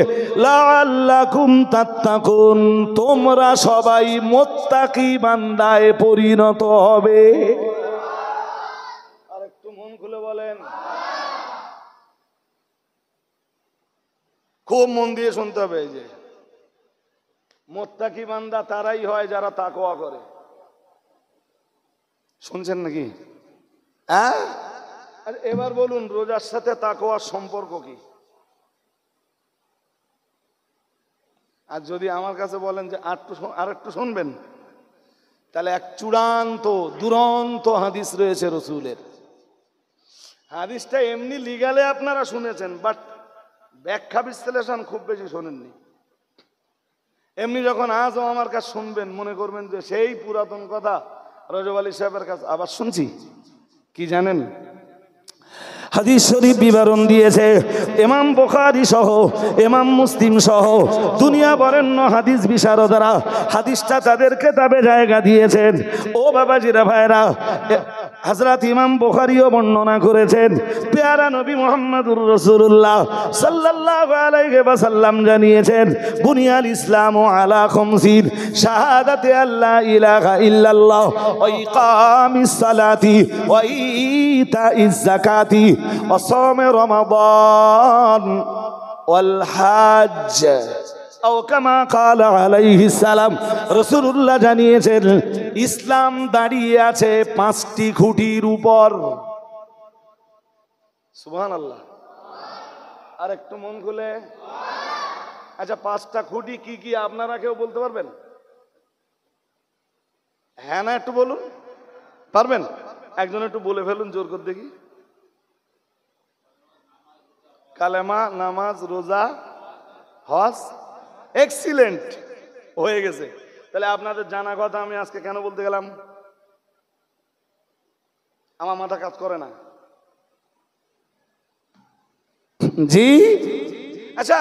Speaker 1: লাআল্লাকুম তাত্তাকুন, তোমরা সবাই মুত্তাকি বান্দায় পরিণত হবে। আর একটু মন খুলে বলেন, খুব মন দিয়ে শুনতে হবে। এই যে মুত্তাকি বান্দা তারাই হয় যারা তাকওয়া করে। শুনছেন নাকি? হ্যাঁ, আর এবার বলুন রোজার সাথে তাকওয়ার সম্পর্ক কি? আর যদি আমার কাছে বলেন যে আর একটু শুনবেন, তাহলে এক চূড়ান্ত দুরন্ত হাদিস রয়েছে রসুলের। হাদিসটা এমনি লিগালে আপনারা শুনেছেন, বাট ব্যাখ্যা বিশ্লেষণ খুব বেশি শোনেননি। এমনি যখন আজও আমার কাছে শুনবেন মনে করবেন যে সেই পুরাতন কথা রজব আলী সাহেবের কাছে আবার শুনছি। কি জানেন? হাদিস শরীফ বিবরণ দিয়েছে ইমাম বুখারী সহ ইমাম মুসলিম সহ দুনিয়া বরেণ্য হাদিস বিশারদরা হাদিসটা তাদের কিতাবে জায়গা দিয়েছেন। ও বাবাজিরা ভাইরা, হযরত ইমাম বুখারীও বর্ণনা করেছেন, পেয়ারা নবী মুহাম্মদুর রাসূলুল্লাহ সাল্লাল্লাহু আলাইহি ওয়াসাল্লাম জানিয়েছেন বুনিয়াল ইসলামু আলা খামসিন, শাহাদাতি আল্লা ইলাহা ইল্লাল্লাহ ওয়া ইকামিস সালাতি ওয়া ইতাইজ যাকাতি ওয়া সাওমি রমাদান ওয়াল হজ্জ আও কামা ক্বালা আলাইহিস সালাম। রাসূলুল্লাহ জানিয়েছেন ইসলাম দাঁড়িয়ে আছে 5টি খুঁটির উপর। সুবহানাল্লাহ। আর একটু মন খুলে, আচ্ছা 5টা খুঁটি কি কি আপনারা কেউ বলতে পারবেন? হ্যাঁ না একটু বলুন, পারবেন? একজন একটু বলে ফেলুন জোর করে দেখি। কালেমা, নামাজ, রোজা, হজ। এক্সিলেন্ট, হয়ে গেছে। তাহলে আপনাদের জানা কথা আমি আজকে কেন বলতে গেলাম? আমার মাথা কাজ করে না। জি, আচ্ছা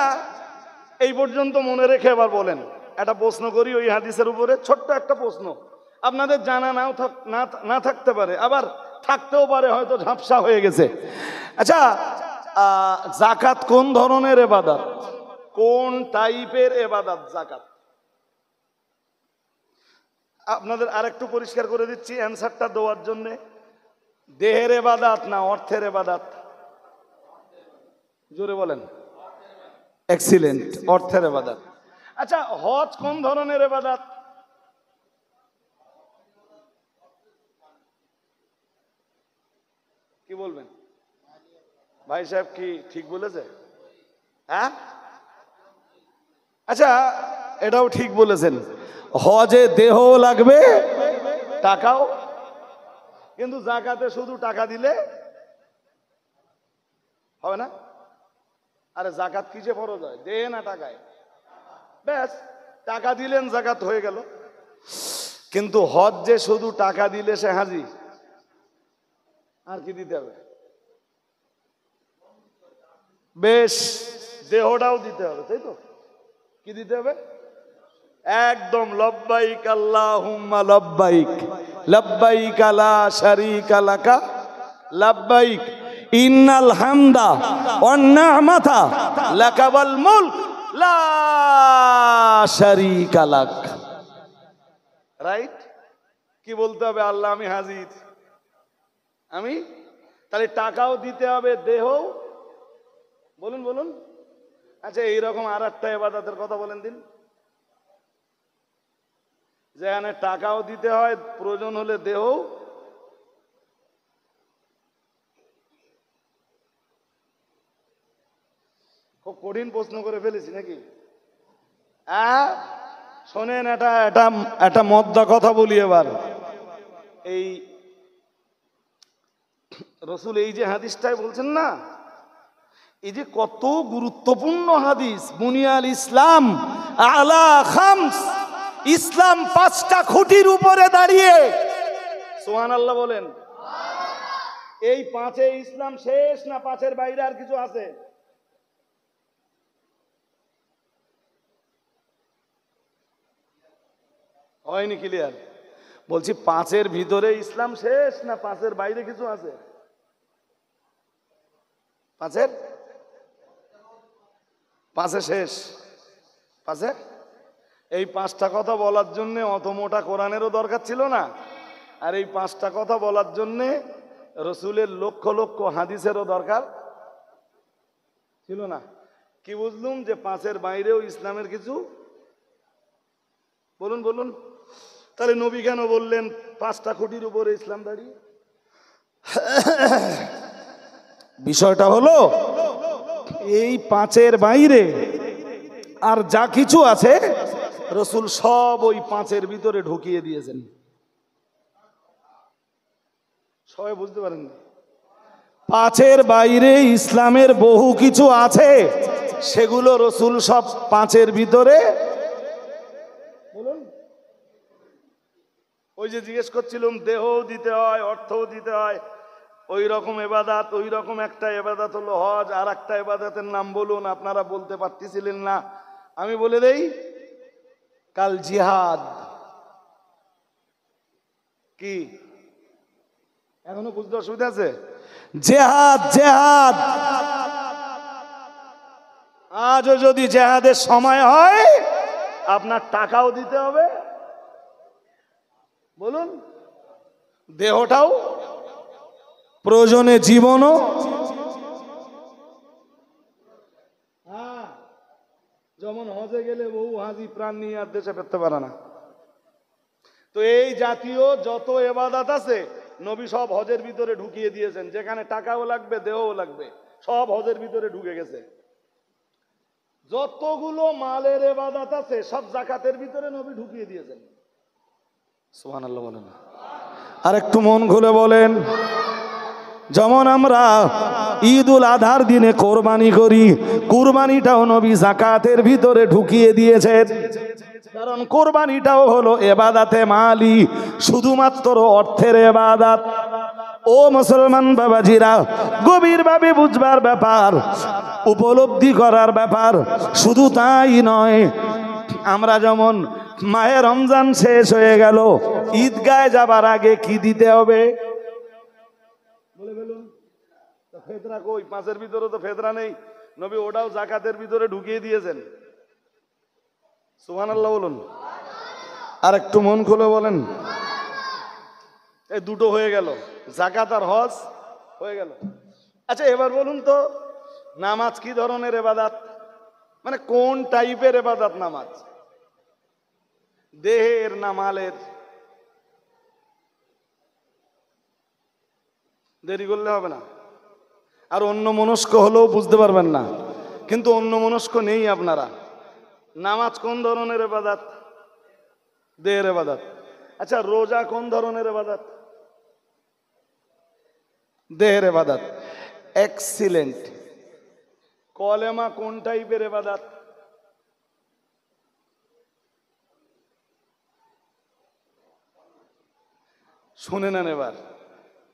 Speaker 1: এই পর্যন্ত মনে রেখে এবার বলেন, একটা প্রশ্ন করি ওই হাদিসের উপরে, ছোট্ট একটা প্রশ্ন। আপনাদের জানা না থাকতে পারে, আবার থাকতেও পারে, হয়তো ঝাপসা হয়ে গেছে। আচ্ছা, যাকাত কোন ধরনের ইবাদত? কোন টাইপের ইবাদত যাকাত? আপনাদের আরেকটু পরিষ্কার করে দিচ্ছি অ্যানসারটা দেওয়ার জন্য। দেহের ইবাদত না অর্থের ইবাদত? জোরে বলেন। এক্সিলেন্ট, অর্থের ইবাদত। আচ্ছা, হজ কোন ধরনের ইবাদত? কি বলবেন ভাই সাহেব, কি ঠিক বলেছে? হ্যাঁ, আচ্ছা এটাও ঠিক বলেছেন, হজে দেহ লাগবে, টাকাও। কিন্তু যাকাতে শুধু টাকা দিলে হবে না। আরে যাকাত কিসে ফরজ হয়, দেহে না টাকায়? ব্যাস, টাকা দিলেন যাকাত হয়ে গেল। কিন্তু হজ যে শুধু টাকা দিলে সে হাজি, আর কি দিতে হবে? বেশ, দেহটাও দিতে হবে, তাই তো? কি দিতে হবে? একদম লব্বাইক আল্লাহুম্মা লব্বাইক, লব্বাইক লা শারীকা লাকা লব্বাইক, ইন্নাল হামদা ওয়ান নি'মাতা লাকা ওয়াল মুলক লা শারীকা লাক। রাইট? কি বলতে হবে? আল্লাহ আমি হাজির, আমি। তাহলে টাকাও দিতে হবে, দেহ। বলুন বলুন। আচ্ছা, এইরকম আর একটা ইবাদতের কথা বলেন দিন, যেখানে টাকাও দিতে হয়, প্রয়োজন হলে দেহ। খুব কঠিন প্রশ্ন করে ফেলেছি নাকি? শোনেন, একটা মদ্দা কথা বলি এবার। এই রসুল এই যে হাদিসটাই বলছেন না, এই যে কত গুরুত্বপূর্ণ হাদিস, বুনিয়াল ইসলাম আলা খামস, ইসলাম 5টা খুঁটির উপরে দাঁড়িয়ে। সুবহানাল্লাহ বলেন। এই 5-এ ইসলাম শেষ না 5-এর বাইরে আর কিছু আছে? হয়নি ক্লিয়ার? বলছি 5-এর ভিতরে ইসলাম শেষ না 5-এর বাইরে কিছু আছে? 5-এ শেষ। 5-এ এই 5টা কথা বলার জন্য অত মোটা কোরআনেরও দরকার ছিল না, আর এই 5টা কথা বলার জন্য রসুলের লক্ষ লক্ষ হাদিসেরও দরকার ছিল না। কি বুঝলুম যে 5-এর বাইরেও ইসলামের কিছু। বলুন বলুন, তাহলে নবী কেন বললেন 5টা খুঁটির উপরে ইসলাম দাঁড়িয়ে? বিষয়টা হলো এই 5-এর বাইরে আর যা কিছু আছে রসুল সব ওই 5-এর ভিতরে ঢুকিয়ে দিয়েছেন। সবাই বুঝতে পারেন? 5-এর বাইরে ইসলামের বহু কিছু আছে, সেগুলো রসুল সব 5-এর ভিতরে। বলুন, ওই যে জিজ্ঞেস করছিলাম দেহও দিতে হয়, অর্থও দিতে হয়, ওই রকম এবাদাত, ওই রকম একটা এবাদাত হলো হজ। আর একটা এবাদাতের নাম বলুন, আপনারা বলতে পারতেছিলেন না, আমি বলে দেই, কাল জিহাদ। কি এখনো বুঝতে অসুবিধা আছে? জেহাদ, জেহাদ। আজও যদি জেহাদের সময় হয় আপনার টাকাও দিতে হবে, বলুন, দেহটাও, প্রয়োজনে জীবনও। যেমন হজে গেলে বহু হাজি প্রাণ নিয়ে আর দেশে ফিরতে পারে না। তো এই জাতীয় যত এবাদাত আছে নবী সব হজের ভিতরে ঢুকিয়ে দিয়েছেন। যেখানে টাকাও লাগবে, দেহও লাগবে, সব হজের ভিতরে ঢুকে গেছে। যতগুলো মালের এবাদাত আছে সব যাকাতের ভিতরে নবী ঢুকিয়ে দিয়েছেন। সুবহানাল্লাহ বলেন। আর একটু মন খুলে বলেন, যেমন আমরা ঈদুল আধার দিনে কোরবানি করি, কুরবানিটাও নবী যাকাতের ভিতরে ঢুকিয়ে দিয়েছেন। কারণ কোরবানিটাও হলো এবাদাতে মালি, শুধুমাত্র অর্থের এবাদাত। ও মুসলমান বাবাজিরা, গভীরভাবে বুঝবার ব্যাপার, উপলব্ধি করার ব্যাপার। শুধু তাই নয়, আমরা যেমন মাহে রমজান শেষ হয়ে গেল, ঈদগায় যাবার আগে কি দিতে হবে? বলে বলুন, ফেতরা কই? 5-এর ভিতরে তো ফেতরা নেই, নবী ওটাও যাকাতের ভিতরে ঢুকিয়ে দিয়েছেন। সুবহানাল্লাহ বলুন। আর একটু মন খুলে বলেন। এই দুটো হয়ে গেল, যাকাত আর হজ হয়ে গেল। আচ্ছা এবার বলুন তো, নামাজ কি ধরনের এবাদাত? মানে কোন টাইপের এবাদাত নামাজ? দেহের না মালের? দেরি করলে হবে না। আর অন্য মনস্ক হলেও বুঝতে পারবেন না, কিন্তু অন্য মনস্ক নেই আপনারা। নামাজ কোন ধরনের এবাদাত? দেহের এবাদাত। আচ্ছা রোজা কোন ধরনের এবাদাত? দেহের এবাদাত। এক্সিলেন্ট। কলেমা কোন টাইপের এবাদাত? শুনে নেন এবার।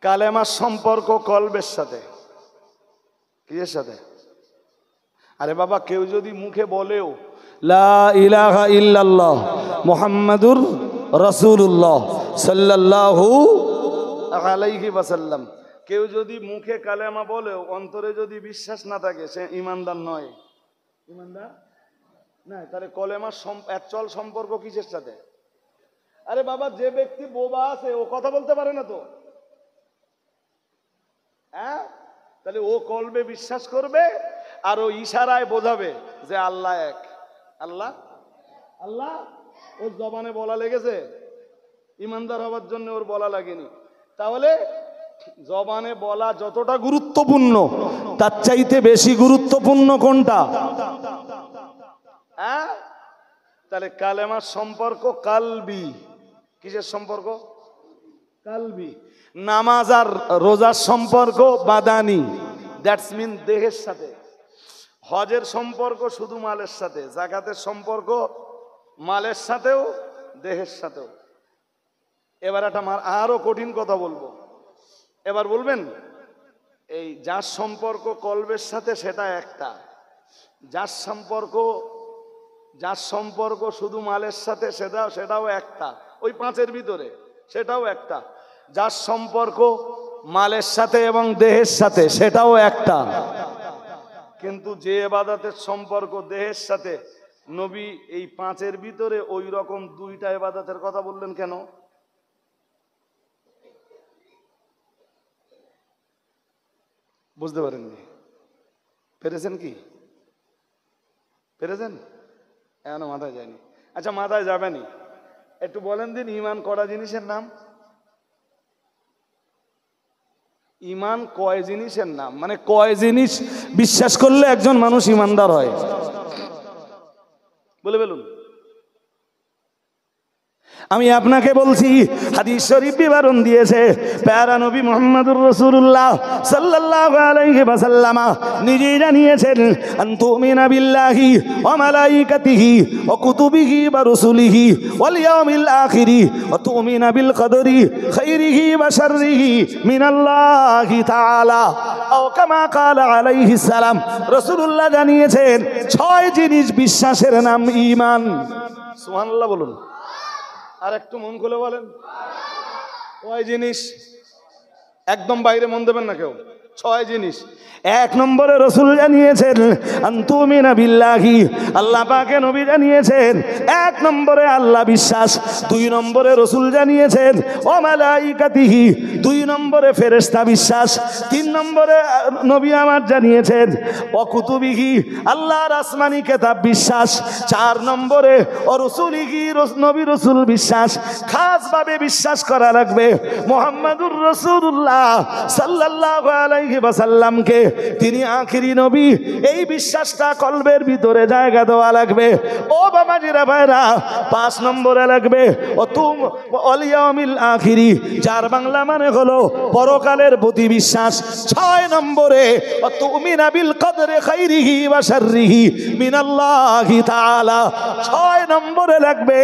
Speaker 1: কালেমার সম্পর্ক কলবের সাথে। কিসের সাথে? আরে বাবা, কেউ যদি মুখে বলেও লা ইলাহা ইল্লাল্লাহ মুহাম্মাদুর রাসূলুল্লাহ সাল্লাল্লাহু আলাইহি ওয়াসাল্লাম, কেউ যদি মুখে কালেমা বলেও অন্তরে যদি বিশ্বাস না থাকে, সে ঈমানদার নয়। ঈমানদার না। তাহলে কলেমার অ্যাকচুয়াল সম্পর্ক কিসের সাথে? আরে বাবা, যে ব্যক্তি বোবা আছে ও কথা বলতে পারে না তো, হ্যাঁ? তাহলে ও কলবে বিশ্বাস করবে আর ও ইশারায় বোঝাবে যে আল্লাহ এক। আল্লাহ আল্লাহ ওর জবানে বলা লেগেছে, ইমানদার হবার জন্য ওর বলা লাগেনি। তাহলে জবানে বলা যতটা গুরুত্বপূর্ণ, তার চাইতে বেশি গুরুত্বপূর্ণ কোনটা? হ্যাঁ? তাহলে কালেমার সম্পর্ক কালবি। কিসের সম্পর্ক? কালবি। নামাজ আর রোজার সম্পর্ক বাদানি, দ্যাটস মিন দেহের সাথে।
Speaker 2: হজের সম্পর্ক শুধু মালের সাথে, যাকাতের সম্পর্ক মালের সাথেও দেহের সাথেও। এবার একটা আরো কঠিন কথা বলবো, এবার বলবেন এই যার সম্পর্ক কলবের সাথে সেটা একটা, যার সম্পর্ক শুধু মালের সাথে সেটাও একটা, ওই পাঁচের ভিতরে সেটাও একটা। যার সম্পর্ক মালের সাথে এবং দেহের সাথে সেটাও একটা। কিন্তু যে ইবাদতের সম্পর্ক দেহের সাথে, নবী এই পাঁচের ভিতরে ওই রকম দুইটা ইবাদতের কথা বললেন কেন? বুঝতে পারেননি? পেরেছেন কি? পেরেছেন? এখনো মাথায় যায়নি? আচ্ছা, মাথায় যাবেনি, একটু বলেন দিন ঈমান কটা জিনিসের নাম? ঈমান কয় জিনিসের নাম, মানে কয় জিনিস বিশ্বাস করলে একজন মানুষ ঈমানদার হয়? বলে বলুন। আমি আপনাকে বলছি, হাদিস শরীফ বিবরণ দিয়েছে প্যারা নবী মুহাম্মদুর রাসূলুল্লাহ সাল্লাল্লাহু আলাইহি ওয়াসাল্লাম নিজেই জানিয়েছেন, আনতুমিনা বিল্লাহি ওয়া মালাইকাতিহি ওয়া কুতুবিহি ওয়া রুসুলিহি ওয়াল ইয়াউমিল আখিরি ওয়া তুমিনা বিল কদরি খাইরিহি ওয়া শাররিহি মিনাল্লাহি তাআলা আও কামা ক্বালা আলাইহিস সালাম। রাসূলুল্লাহ জানিয়েছেন 6 জিনিস বিশ্বাসের নাম ঈমান। সুবহানাল্লাহ বলুন। আর একটু মন খুলে বলেন, কয় জিনিস? একদম বাইরে মন দেবেন না কেউ। 6 জিনিস। 1 নম্বরে রাসূল জানিয়েছেন আনতুমিনা বিল্লাহি, আল্লাহ পাকে নবী জানিয়েছেন 1 নম্বরে আল্লাহ বিশ্বাস। 2 নম্বরে রাসূল জানিয়েছেন ওয়া মালাইকাতিহি, 2 নম্বরে ফেরেশতা বিশ্বাস। 3 নম্বরে নবী আমার জানিয়েছেন ওয়া কুতুবিহি, আল্লাহর আসমানি কিতাব বিশ্বাস। 4 নম্বরে ওয়া রুসুলিহি, নবী রাসূল বিশ্বাস। খাস ভাবে বিশ্বাস করা লাগবে মুহাম্মদুর রাসূলুল্লাহ সাল্লাল্লাহু আলাইহি ওয়াসাল্লামকে তিনি আখিরি নবী, এই বিশ্বাসটা কলবের ভিতরে জায়গা দেওয়া লাগবে। ও বাবাজিরা ভাইরা, 5 নম্বরে লাগবে ও তুম ওয়াল ইয়াউমিল আখিরি, যার বাংলা মানে হলো পরকালের প্রতি বিশ্বাস। 6 নম্বরে ও তুমিনা বিল কদরি খাইরিহি ওয়া শাররিহি মিনাল্লাহি তাআলা। 6 নম্বরে লাগবে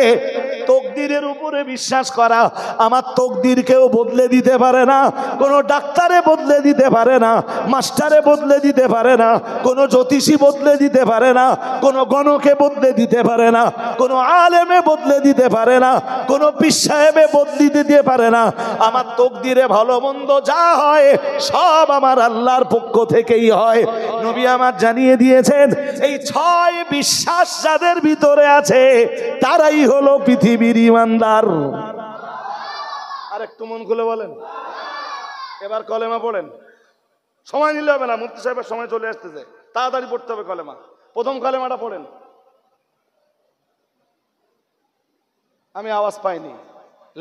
Speaker 2: তকদিরের উপরে বিশ্বাস করা। আমার তকদির কেউ বদলে দিতে পারে না, কোনো ডাক্তারে বদলে দিতে পারে না, মাস্টারে বদলে দিতে পারে না, কোনো জ্যোতিষী বদলে দিতে পারে না, কোনো গণকে বদলে দিতে পারে না, কোনো আলেমে বদলে দিতে পারে না, কোনো পীর সাহেবে বদলে দিতে পারে না। আমার তকদিরে ভালো মন্দ যা হয় সব আমার আল্লাহর পক্ষ থেকেই হয়। নবী আমার জানিয়ে দিয়েছেন এই 6 বিশ্বাস যাদের ভিতরে আছে তারাই হলো পৃথিবীর ঈমানদার। আর একটু মন খুলে বলেন। এবার কলেমা পড়েন, সময় নিলে হবে না, মুফতি সাহেবের সময় চলে আসতেছে, তাড়াতাড়ি পড়তে হবে কলেমা। প্রথম কলেমাটা পড়েন। আমি আওয়াজ পাইনি।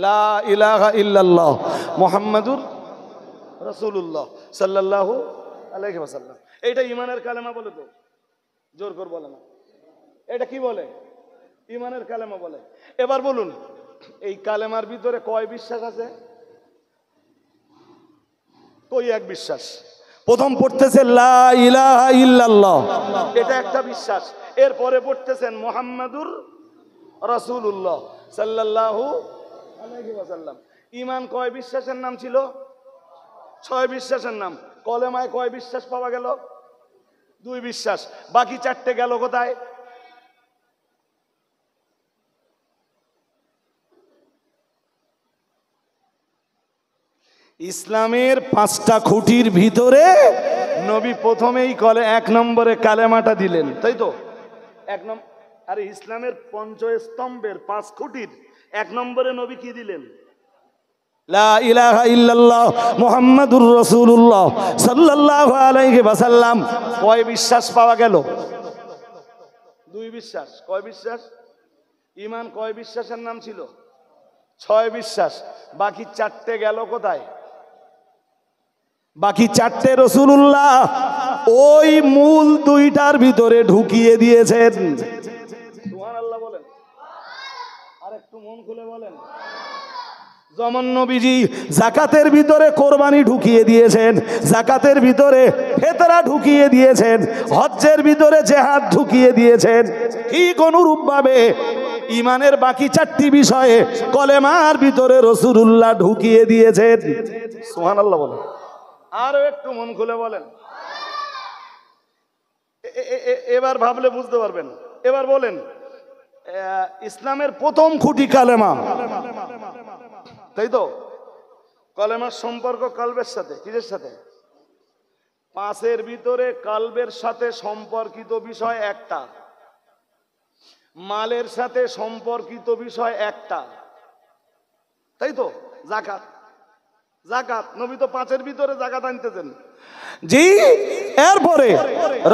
Speaker 2: লা ইলাহা ইল্লাল্লাহ মুহাম্মাদুর রাসূলুল্লাহ সাল্লাল্লাহু আলাইহি ওয়াসাল্লাম। এইটা ঈমানের কালেমা বলে তো? জোর করে বলে না। এটা কি বলে? ঈমানের কালেমা বলে। এবার বলুন, এই কালেমার ভিতরে কয় বিশ্বাস আছে? কই এক বিশ্বাস। প্রথম পড়তেছে লা ইলাহা ইল্লাল্লাহ, এটা একটা বিশ্বাস। এরপরে পড়তেছেন মুহাম্মাদুর রাসূলুল্লাহ সাল্লাল্লাহু আলাইহি ওয়াসাল্লাম। ঈমান কয় বিশ্বাসের নাম ছিল? 6 বিশ্বাসের নাম। কলেমায় কয় বিশ্বাস পাওয়া গেল? 2 বিশ্বাস। বাকি 4টে গেল কোথায়? ইসলামের 5টা খুঁটির ভিতরে নবী প্রথমেই 1 নম্বরে কালেমাটা দিলেন, তাই তো? 1 নম্বর। আরে ইসলামের পঞ্চস্তম্ভের 5 খুঁটির 1 নম্বরে নবী কি দিলেন? লা ইলাহা ইল্লাল্লাহ মুহাম্মাদুর রাসূলুল্লাহ সাল্লাল্লাহু আলাইহি ওয়াসাল্লাম। কয় বিশ্বাস পাওয়া গেল? 2 বিশ্বাস। কয় বিশ্বাস? ঈমান কয় বিশ্বাসের নাম ছিল? 6 বিশ্বাস। বাকি 4টে গেল কোথায়? বাকি 4টে রাসূলুল্লাহ ওই মূল 2টার ভিতরে ঢুকিয়ে দিয়েছেন। সুবহানাল্লাহ বলেন। আর একটু মন খুলে বলেন।
Speaker 1: যেমন নবীজি জাকাতের ভিতরে কোরবানি ঢুকিয়ে দিয়েছেন, জাকাতের ভিতরে ফেতরা ঢুকিয়ে দিয়েছেন, হজ্জের ভিতরে জেহাদ ঢুকিয়ে দিয়েছেন, ঠিক অনুরূপভাবে ইমানের বাকি 4টি বিষয়ে কলেমার ভিতরে রাসূলুল্লাহ ঢুকিয়ে দিয়েছেন। সুবহানাল্লাহ বলেন। আরো একটু মন খুলে বলেন। এবার ভাবলে বুঝতে পারবেন। এবার বলেন, ইসলামের প্রথম খুঁটি কালেমা, তাই তো? কলেমার সম্পর্ক কলবের সাথে, কিসের সাথে? 5 ভিতরে কলবের সাথে সম্পর্কিত বিষয় একটা, মালের সাথে সম্পর্কিত বিষয় একটা, তাই তো? যাকাত। যাকাত নবী তো 5 ভিতরে যাকাত আনতেছেন। জি, এরপরে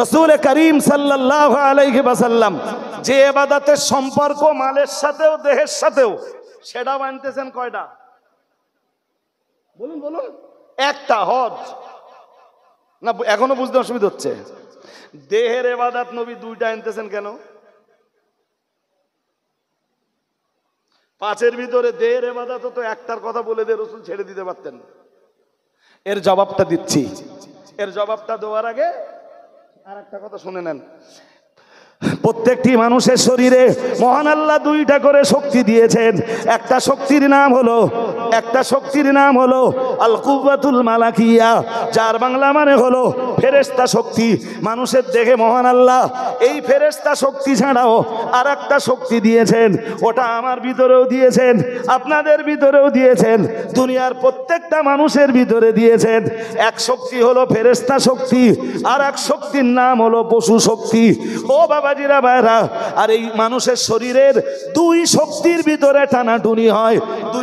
Speaker 1: রাসূল করিম সাল্লাল্লাহু আলাইহি ওয়াসাল্লাম যে ইবাদতের সম্পর্ক মালের সাথেও দেহের সাথেও, সেটা মানতেছেন কয়টা? বলুন বলুন। একটা, হজ। না এখনো বুঝতে অসুবিধা হচ্ছে? দেহের ইবাদত নবী 2টা আনতেছেন কেন? 5 ভিতরে দেহের ইবাদত তো একটার কথা বলে দিয়ে রাসূল ছেড়ে দিতে পারতেন। এর জবাবটা দিচ্ছি। এর জবাবটা দেওয়ার আগে আর একটা কথা শুনে নেন। প্রত্যেকটি মানুষের শরীরে মহান আল্লাহ 2টা করে শক্তি দিয়েছেন। একটা শক্তির নাম হলো আল কুওয়াতুল মালাকিয়া, যার বাংলা মানে হলো ফেরেশতা শক্তি। মানুষের দেখে মহান আল্লাহ এই ফেরেশতা শক্তি ছাড়াও আর একটা শক্তি দিয়েছেন, ওটা আমার ভিতরেও দিয়েছেন, আপনাদের ভিতরেও দিয়েছেন, দুনিয়ার প্রত্যেকটা মানুষের ভিতরে দিয়েছেন। এক শক্তি হলো ফেরেশতা শক্তি, আর এক শক্তির নাম হলো পশু শক্তি। ও বাবাজিরা ভাইরা, আর এই মানুষের শরীরের 2 শক্তির ভিতরে টানাটুনি হয়, 2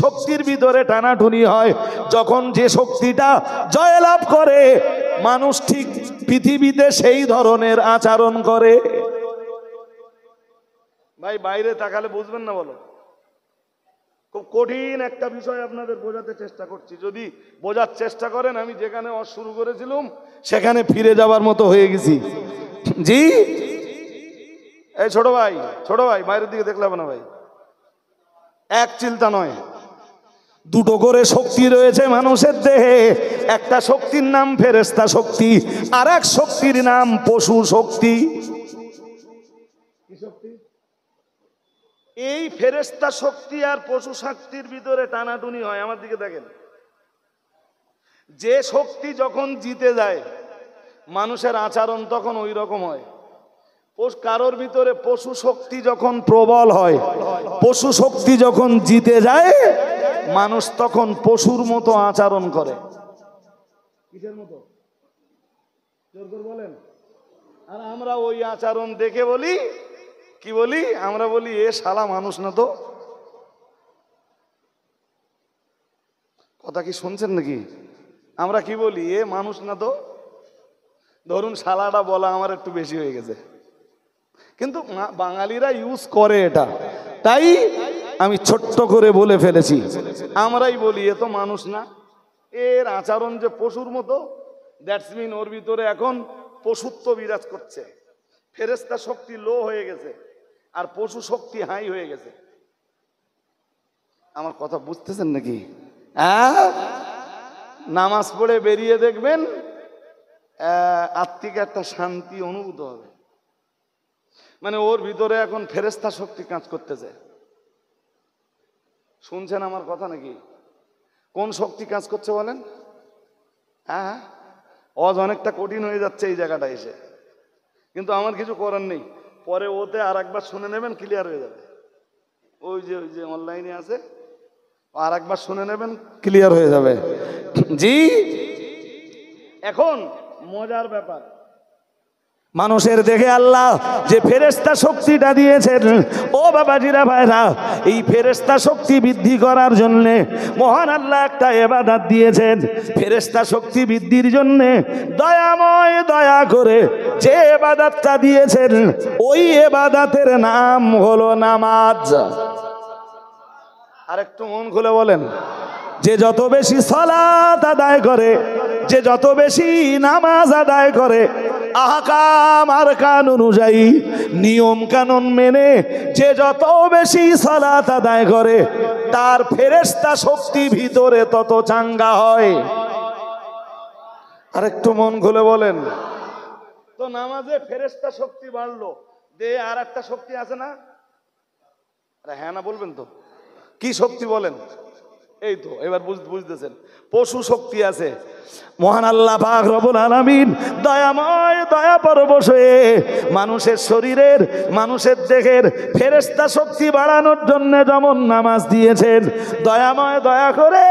Speaker 1: শক্তির ভিতরে টানাটুনি হয়। যখন যে শক্তিটা জয়লাভ করে, মানুষ ঠিক পৃথিবীতে সেই ধরনের আচরণ করে। ভাই বাইরে তাকালে বুঝবেন না? বলো, খুব কঠিন একটা বিষয় আপনাদের বোঝাতে চেষ্টা করছি। যদি বোঝার চেষ্টা করেন, আমি যেখানে শুরু করেছিলাম সেখানে ফিরে যাবার মতো হয়ে গেছি। জি, এই ছোট ভাই বাইরের দিকে দেখলে হবে না ভাই। এক চিন্তা নয়, 2টো করে শক্তি রয়েছে মানুষের দেহে। একটা শক্তির নাম ফেরেশতা শক্তি, আর এক শক্তির নাম পশু শক্তি। কি শক্তি? এই ফেরেশতা শক্তি আর পশু শক্তির ভিতরে টানাটুনি হয়। আমার দিকে দেখেন, যে শক্তি যখন জিতে যায়, মানুষের আচরণ তখন ওই রকম হয়। কারোর ভিতরে পশু শক্তি যখন প্রবল হয়, পশু শক্তি যখন জিতে যায়, মানুষ তখন পশুর মতো আচরণ করে। কিসের মতো? জোর করে বলেন। আর আমরা ওই আচরণ দেখে বলি, কি বলি? আমরা বলি, এ শালা মানুষ না তো। কথা কি শুনছেন নাকি? আমরা কি বলি? এ মানুষ না তো। ধরুন শালাটা বলা আমার একটু বেশি হয়ে গেছে, কিন্তু বাঙালিরা ইউজ করে এটা, তাই আমি ছোট্ট করে বলে ফেলেছি। আমরাই বলি এ তো মানুষ না, এর আচরণ যে পশুর মতো। দ্যাটস মিন ওর ভিতরে এখন পশুত্ব বিরাজ করছে। ফেরেশতা শক্তি লো হয়ে গেছে, আর পশু শক্তি হাই হয়ে গেছে। আমার কথা বুঝতেছেন নাকি? নামাজ পড়ে বেরিয়ে দেখবেন আত্মিক একটা শান্তি অনুভূত হবে। মানে ওর ভিতরে এখন ফেরেশতা শক্তি কাজ করতেছে। শুনছেন আমার কথা নাকি? কোন শক্তি কাজ করছে বলেন? অনেকটা কঠিন হয়ে যাচ্ছে এই জায়গাটা এসে, কিন্তু আমার কিছু করার নেই। পরে ওতে আর একবার শুনে নেবেন, ক্লিয়ার হয়ে যাবে। ওই যে অনলাইনে আছে, আর একবার শুনে নেবেন, ক্লিয়ার হয়ে যাবে। জি, এখন মজার ব্যাপার, মানুষের দেখে আল্লাহ যে ফেরেশতা শক্তিটা দিয়েছেন, ও বাবাজিরা ভাইরা, এই ফেরেশতা শক্তি বৃদ্ধি করার জন্য মহান আল্লাহ একটা ইবাদত দিয়েছেন। ফেরেশতা শক্তি বৃদ্ধির জন্য দয়াময় দয়া করে যে ইবাদতটা দিয়েছেন, ওই ইবাদতের নাম হলো নামাজ। আর একটু মন খুলে বলেন, যে যত বেশি সালাত আদায় করে, যে যত বেশি নামাজ আদায় করে, আহকাম আর কানুন অনুযায়ী, নিয়ম কানুন মেনে যে যত বেশি সালাত আদায় করে,
Speaker 2: তার ফেরেশতা শক্তি ভিতরে তত চাঙ্গা হয়। আর একটু মন খুলে বলেন তো, নামাজে ফেরেশতা শক্তি বাড়লো, দে আর একটা শক্তি আছে না? আরে হ্যাঁ না বলবেন তো, কি শক্তি বলেন? এই তো এবার বুঝতেছেন, পশু শক্তি আছে। মহান আল্লাহ পাক রব্বুল আলামিন দয়াময় দয়া পরবশ হয়ে মানুষের শরীরের, মানুষের দেহের ফেরেশতা শক্তি বাড়ানোর জন্য যেমন নামাজ দিয়েছেন, দয়াময় দয়া করে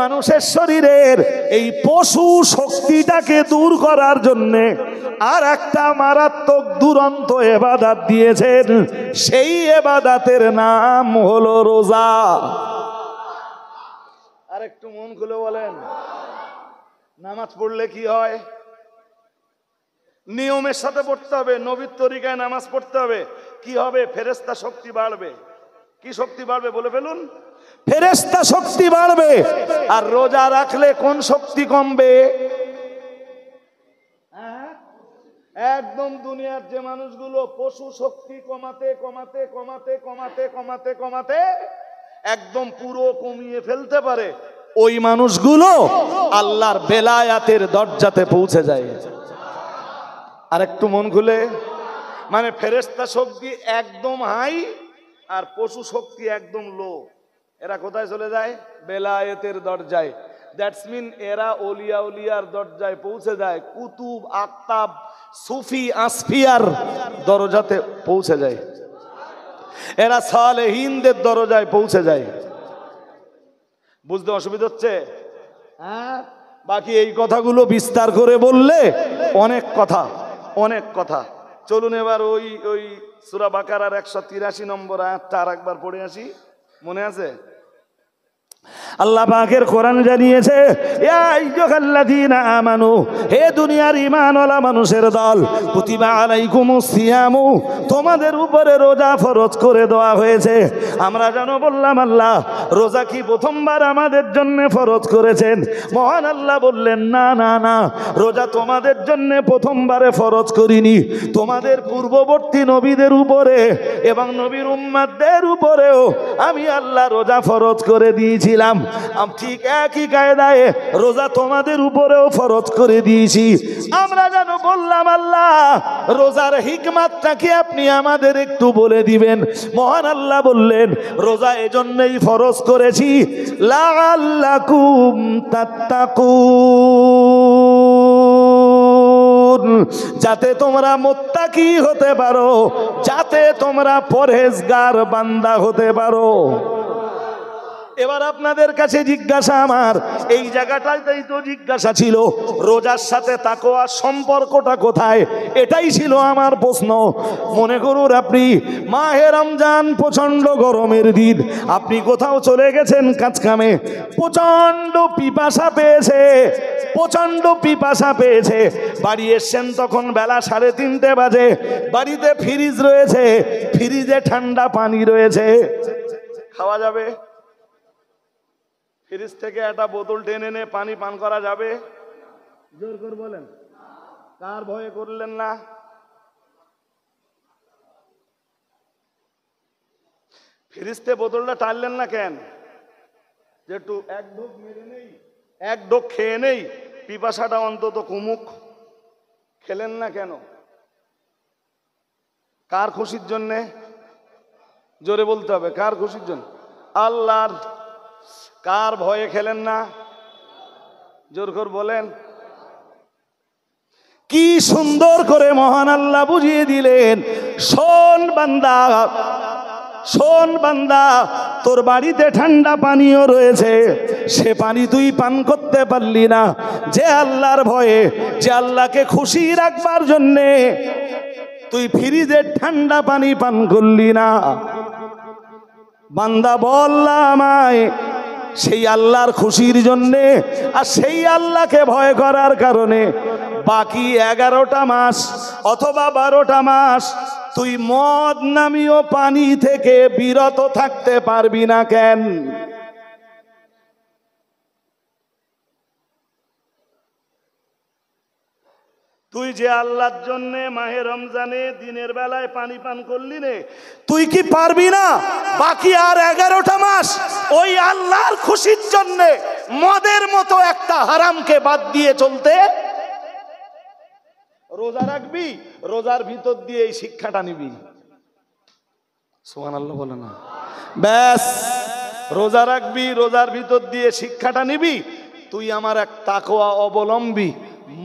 Speaker 2: মানুষের শরীরের এই পশু শক্তিটাকে দূর করার জন্যে আর একটা মারাত্মক দুরন্ত ইবাদত দিয়েছেন। সেই ইবাদতের নাম হলো রোজা। আর একটু মন খুলে বলেন, নামাজ পড়লে কি হয়? নিয়মের সাথে পড়তে হবে, নবীর তরিকায় নামাজ পড়তে হবে। কি হবে? ফেরেশতা শক্তি বাড়বে। কি শক্তি বাড়বে বলে ফেলুন? ফেরেশতা শক্তি বাড়বে। আর রোজা রাখলে কোন শক্তি কমবে? একদম দুনিয়ার যে মানুষগুলো পশু শক্তি কমাতে কমাতে কমাতে কমাতে কমাতে কমাতে একদম পুরো কমিয়ে ফেলতে পারে, ওই মানুষগুলো আল্লাহর বেলায়াতের দরজাতে পৌঁছে যায়। আর একটু মন খুলে, মানে ফেরেশতা শক্তি একদম হাই আর পশু শক্তি একদম লো, এরা কোথায় চলে যায়? বেলায়েতের দরজায়। দ্যাটস মিন এরা ওলিয়া উলিয়ার দরজায় পৌঁছে যায়, কুতুব আকতাব সুফি আসফিয়ার দরজাতে পৌঁছে যায়, এরা সালেহিনদের দরজায় পৌঁছে যায়। বুঝতে অসুবিধা হচ্ছে? হ্যাঁ, বাকি এই কথাগুলো বিস্তার করে বললে অনেক কথা, অনেক কথা। চলুন এবার ওই সূরা বাকারার 183 নম্বর আয়াতটা আরেকবার পড়ে আসি, মনে আছে? আল্লাহ পাকের কোরআন জানিয়েছে, ইয়া আইয়ুহাল্লাযীনা আমানু, হে দুনিয়ার ঈমানওয়ালা মানুষের দল, কুতিবা আলাইকুমুস সিয়ামু, তোমাদের উপরে রোজা ফরজ করে দেওয়া হয়েছে। আমরা জানো বললাম আল্লাহ রোজা কি প্রথমবার আমাদের জন্য ফরজ করেছেন? মহান আল্লাহ বললেন না না না, রোজা তোমাদের জন্য প্রথমবারে ফরজ করিনি, তোমাদের পূর্ববর্তী নবীদের উপরে এবং নবীর উম্মতদের উপরেও আমি আল্লাহ রোজা ফরজ করে দিয়েছিলাম। ঠিক একই কায়দায় রোজা তোমাদের উপরেও ফরজ করে দিয়েছি। আমরা যেন বললাম আল্লাহ রোজার হিকমাতটা কি আপনি আমাদের একটু বলে দিবেন? মহান আল্লাহ বললেন রোজা এজন্যই ফরজ করেছি লাআল্লাকুম তাত্তাকুন, যাতে তোমরা মুত্তাকি হতে পারো, যাতে তোমরা পরহেজগার বান্দা হতে পারো। এবার আপনাদের কাছে জিজ্ঞাসা আমার, এই জায়গাটাতেই তো জিজ্ঞাসা ছিল রোজার সাথে তাকওয়ার সম্পর্কটা কোথায়, এটাই ছিল আমার প্রশ্ন। মনে করুন আপনি মাহে রমজান, প্রচন্ড গরমের দিন, আপনি কোথাও চলে গেছেন কাজকামে, প্রচন্ড পিপাসা পেয়েছে, প্রচন্ড পিপাসা পেয়েছে, বাড়ি এসছেন তখন বেলা 3:30 বাজে, বাড়িতে ফ্রিজ রয়েছে, ফ্রিজে ঠান্ডা পানি রয়েছে, খাওয়া যাবে? ফ্রিজ থেকে একটা বোতল টেনে এনে পানি পান করা যাবে? জোর করে বলেন, কার ভয়ে করলেন না? ফ্রিজ থেকে বোতলটা টানলেন না কেন? যে একটু এক ঢোক মেরে নেই, এক ঢোক খেয়ে নেই, পিপাসাটা অন্তত কমুক। খেলেন না কেন? কার খুশির জন্যে? জোরে বলতে হবে, কার খুশির জন্য? আল্লাহর। কার ভয়ে খেলেন না? জোর করে বলেন। কি সুন্দর করে মহান আল্লাহ বুঝিয়ে দিলেন, শোন বান্দা, শোন বান্দা, তোর বাড়িতে ঠান্ডা পানিও রয়েছে, সে পানি তুই পান করতে পারলি না, যে আল্লাহর ভয়ে, যে আল্লাহকে খুশি রাখবার জন্যে তুই ফ্রিজের ঠান্ডা পানি পান করলি না। বান্দা বললাম আমায়, সেই আল্লাহর খুশির জন্যে আর সেই আল্লাহকে ভয় করার কারণে বাকি 11টা মাস অথবা 12টা মাস তুই মদ নামীয় পানি থেকে বিরত থাকতে পারবি না কেন?
Speaker 1: তুই যে আল্লাহর জন্য মাহে রমজানে দিনের বেলায় পানি পান করলি নে, তুই কি পারবি না বাকি আর 11টা মাস ওই আল্লাহর খুশির জন্য মদের মতো একটা হারামকে বাদ দিয়ে চলতে? রোজা রাখবি, রোজার ভিতর দিয়ে এই শিক্ষাটা নিবি। সুবহানাল্লাহ বলে না? ব্যাস, রোজা রাখবি, রোজার ভিতর দিয়ে শিক্ষাটা নিবি, তুই আমার এক তাকওয়া অবলম্বী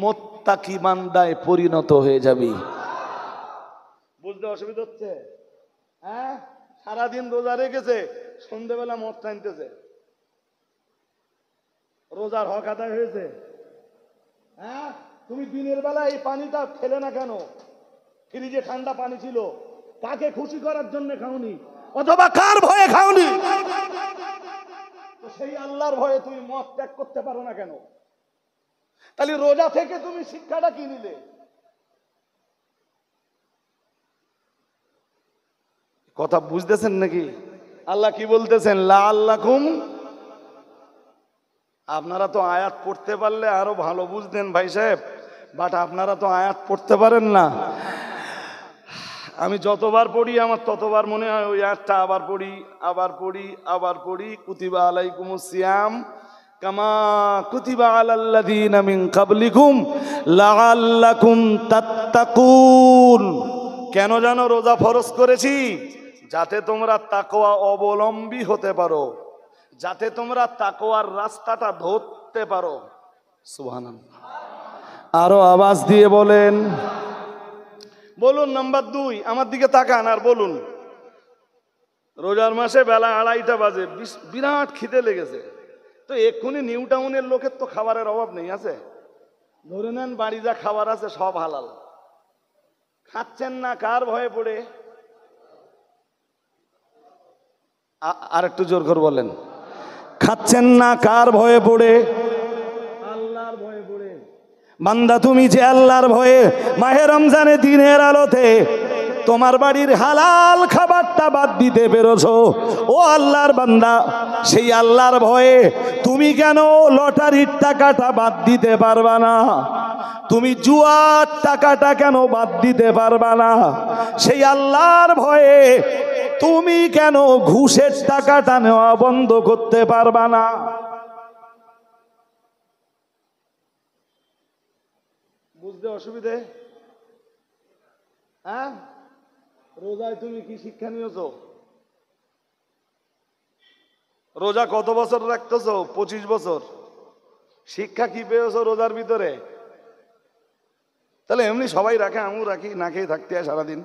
Speaker 1: মুত্তাকি বান্দায় পরিণত হয়ে যাবি। বুঝতে অসুবিধা হচ্ছে? হ্যাঁ, সারাদিন রোজা রেখেছে, সন্ধ্যেবেলা মদ টানতেছে, রোজার হক আদায় হয়েছে? হ্যাঁ, তুমি দিনের বেলা এই পানিটা খেলে না কেন? ফ্রিজে ঠান্ডা পানি ছিল, কাকে খুশি করার জন্য খাওনি, অথবা কার ভয়ে খাওনি? সেই আল্লাহর ভয়ে তুমি মদ ত্যাগ করতে পারো না কেন? তাহলে রোজা থেকে তুমি শিক্ষাটা কি নিলে? কথা বুঝতেছেন নাকি? আল্লাহ কি বলতেছেন? লাআল্লাকুম, আপনারা তো আয়াত পড়তে পারলে আরো ভালো বুঝতেন ভাই সাহেব, বাট আপনারা তো আয়াত পড়তে পারেন না। আমি যতবার পড়ি আমার ততবার মনে হয় ওই আয়াতটা আবার পড়ি, আবার পড়ি, আবার পড়ি। কুতিবা আলাইকুমুস সিয়াম কামা কুতিবা আলাল্লাযীনা মিন ক্বাবলিকুম লাআল্লাকুম তাত্তাকুন। কেন জানো রোজা ফরজ করেছি? যাতে তোমরা তাকওয়া অবলম্বী হতে পারো, যাতে তোমরা তাকওয়ার রাস্তাটা ধরতে পারো। সুবহানাল্লাহ। আরো আওয়াজ দিয়ে বলেন, বলুন। নাম্বার 2, আমার দিকে তাকান আর বলুন। রোজার মাসে বেলা 2:30 বাজে, বিরাট খিদে লেগেছে, তো এক্ষুনি নিউ টাউনের লোকের তো খাবারের অভাব নেই, আছে? ধরে নেন বাড়ি যা খাবার আছে সব হালাল, খাচ্ছেন না কার ভয়ে পড়ে? আর একটু জোর করে বলেন, খাচ্ছেন না কার ভয়ে পড়ে? আল্লাহর ভয়ে পড়ে। বান্দা, তুমি যে আল্লাহর ভয়ে মাহে রমজানে দিনের আলোতে তোমার বাড়ির হালাল খাবারটা বাদ দিতে পেরেছো, ও আল্লাহর বান্দা, সেই আল্লাহর ভয়ে তুমি কেন লটারির টাকাটা বাদ দিতে পারবা না? তুমি জুয়ার টাকাটা কেন বাদ দিতে পারবা না? সেই আল্লাহর ভয়ে তুমি কেন ঘুষের টাকাটা নেওয়া বন্ধ করতে পারবা না? বুঝতে অসুবিধে? হ্যাঁ, রোজায় তুমি কি শিক্ষা নিয়েছো? রোজা কত বছর রাখতেছো? 25 বছর। শিক্ষা কি পেয়েছো রোজার ভিতরে? তাহলে এমনি সবাই রাখে, আমিও রাখি, না খেয়ে থাকতে হয় সারাদিন।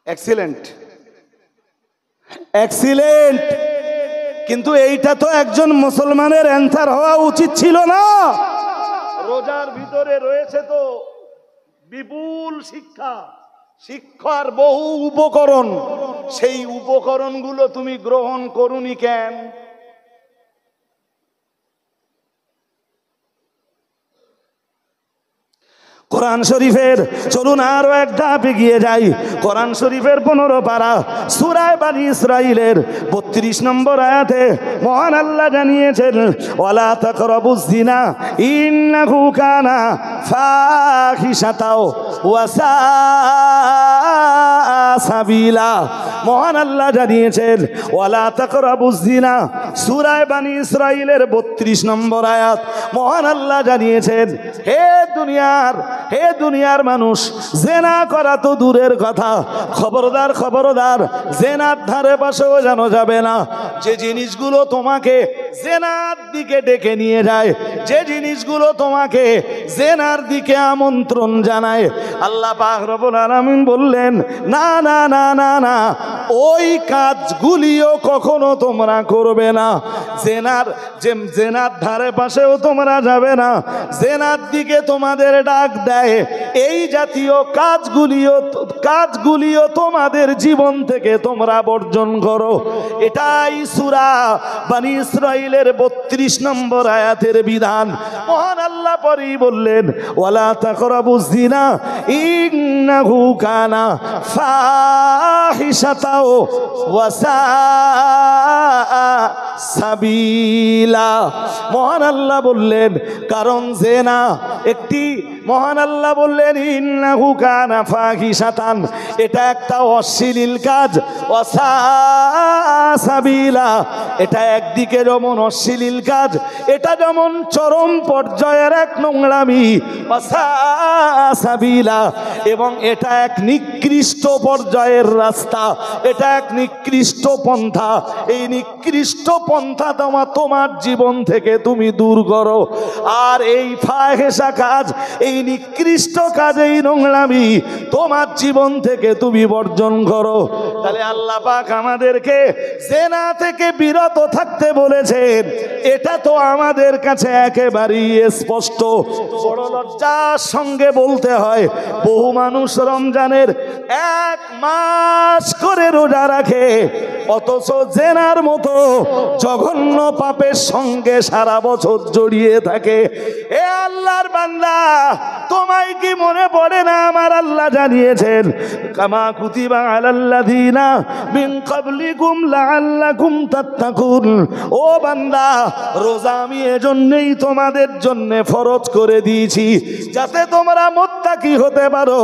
Speaker 1: Excellent, excellent. কিন্তু এইটা তো একজন মুসলমানের অ্যান্সার হওয়া উচিত ছিল না। রোজার ভিতরে রয়েছে তো বিপুল শিক্ষা, শিক্ষার বহু উপকরণ, সেই উপকরণগুলো তুমি গ্রহণ করুনি কেন? কোরআন শরীফের, চলুন আরো এক ধাপ এগিয়ে যাই। কোরআন শরীফের 15 পারা সূরা বনী ইসরাঈলের 32 নম্বর আয়াতে মহান আল্লাহ জানিয়েছেন, ওয়ালা তাকরাবুজ জিনা ইন্নাহু কানা ফাহিশাতাও ওয়া সাআ সাবিলা। মহান আল্লাহ জানিয়েছেন, ওয়ালা তাকরাবুজ জিনা, সূরা বনী ইসরাঈলের 32 নম্বর আয়াত। মহান আল্লাহ জানিয়েছেন, হে দুনিয়ার মানুষ, জেনা করা তো দূরের কথা, খবরদার খবরদার, জেনার ধারে পাশেও যেন যাবে না। যে জিনিসগুলো তোমাকে জেনার দিকে ডেকে নিয়ে যায়, যে জিনিসগুলো তোমাকে জেনার দিকে আমন্ত্রণ জানায়, আল্লাহ পাক রব্বুল আলামিন বললেন, না না না না না, ওই কাজগুলিও কখনো তোমরা করবে না। জেনার ধারে পাশেও তোমরা যাবে না, জেনার দিকে তোমাদের ডাক দেয়, এই জাতীয় কাজগুলিও তোমাদের জীবন থেকে তোমরা বর্জন করো। এটাই সূরা বনী ইসরাঈলের 32 নম্বর আয়াতের বিধান। মহান আল্লাহ পরেই বললেন, ওয়ালা তাকরাবুজ জিনা ইন্নাহু কানা ফাহিশাতাও ওয়া সাআ সাবিলা। মহান আল্লাহ বললেন, কারণ জেনা
Speaker 2: একটি মহান আল্লাহ বললেন ইন্নাহু কানা ফাহিশাতান, এটা একটা অশ্লীল কাজ, ওয়াসাবিলা, এটা একদিকে যেমন অশ্লীল কাজ, এটা যেমন চরম পর্যায়ের এক নোংরামি, ওয়াসাবিলা, এবং এটা এক নিকৃষ্ট পর্যায়ের রাস্তা, এটা এক নিকৃষ্ট পন্থা। এই নিকৃষ্ট পন্থা তোমার জীবন থেকে তুমি দূর করো। আর এই ফাহেসা কাজ, এই নিকৃষ্ট কাজ, এই নোংরামি তোমার জীবন থেকে তুমি বর্জন করো। তাহলে আল্লাহ পাক আমাদেরকে জেনা থেকে বিরত থাকতে বলেছেন, এটা তো আমাদের কাছে একেবারেই স্পষ্ট। বড় লজ্জার সঙ্গে বলতে হয়, বহু মানুষ রমজানের 1 মাস করে রোজা রাখে, অথচ জেনার মতো জঘন্য পাপের সঙ্গে সারা বছর জড়িয়ে থাকে। এ আল্লাহর বান্দা, তোমায় কি মনে পড়ে না আমার আল্লাহ জানিয়েছেন, কামা কুতিবা আলাল্লাযিনা মিন ক্বাবলিকুম লাআল্লাকুম তাত্তাকুন। ও বান্দা, রোজা আমি এজন্যই তোমাদের জন্য ফরজ করে দিয়েছি, যাতে তোমরা মুত্তাকি হতে পারো,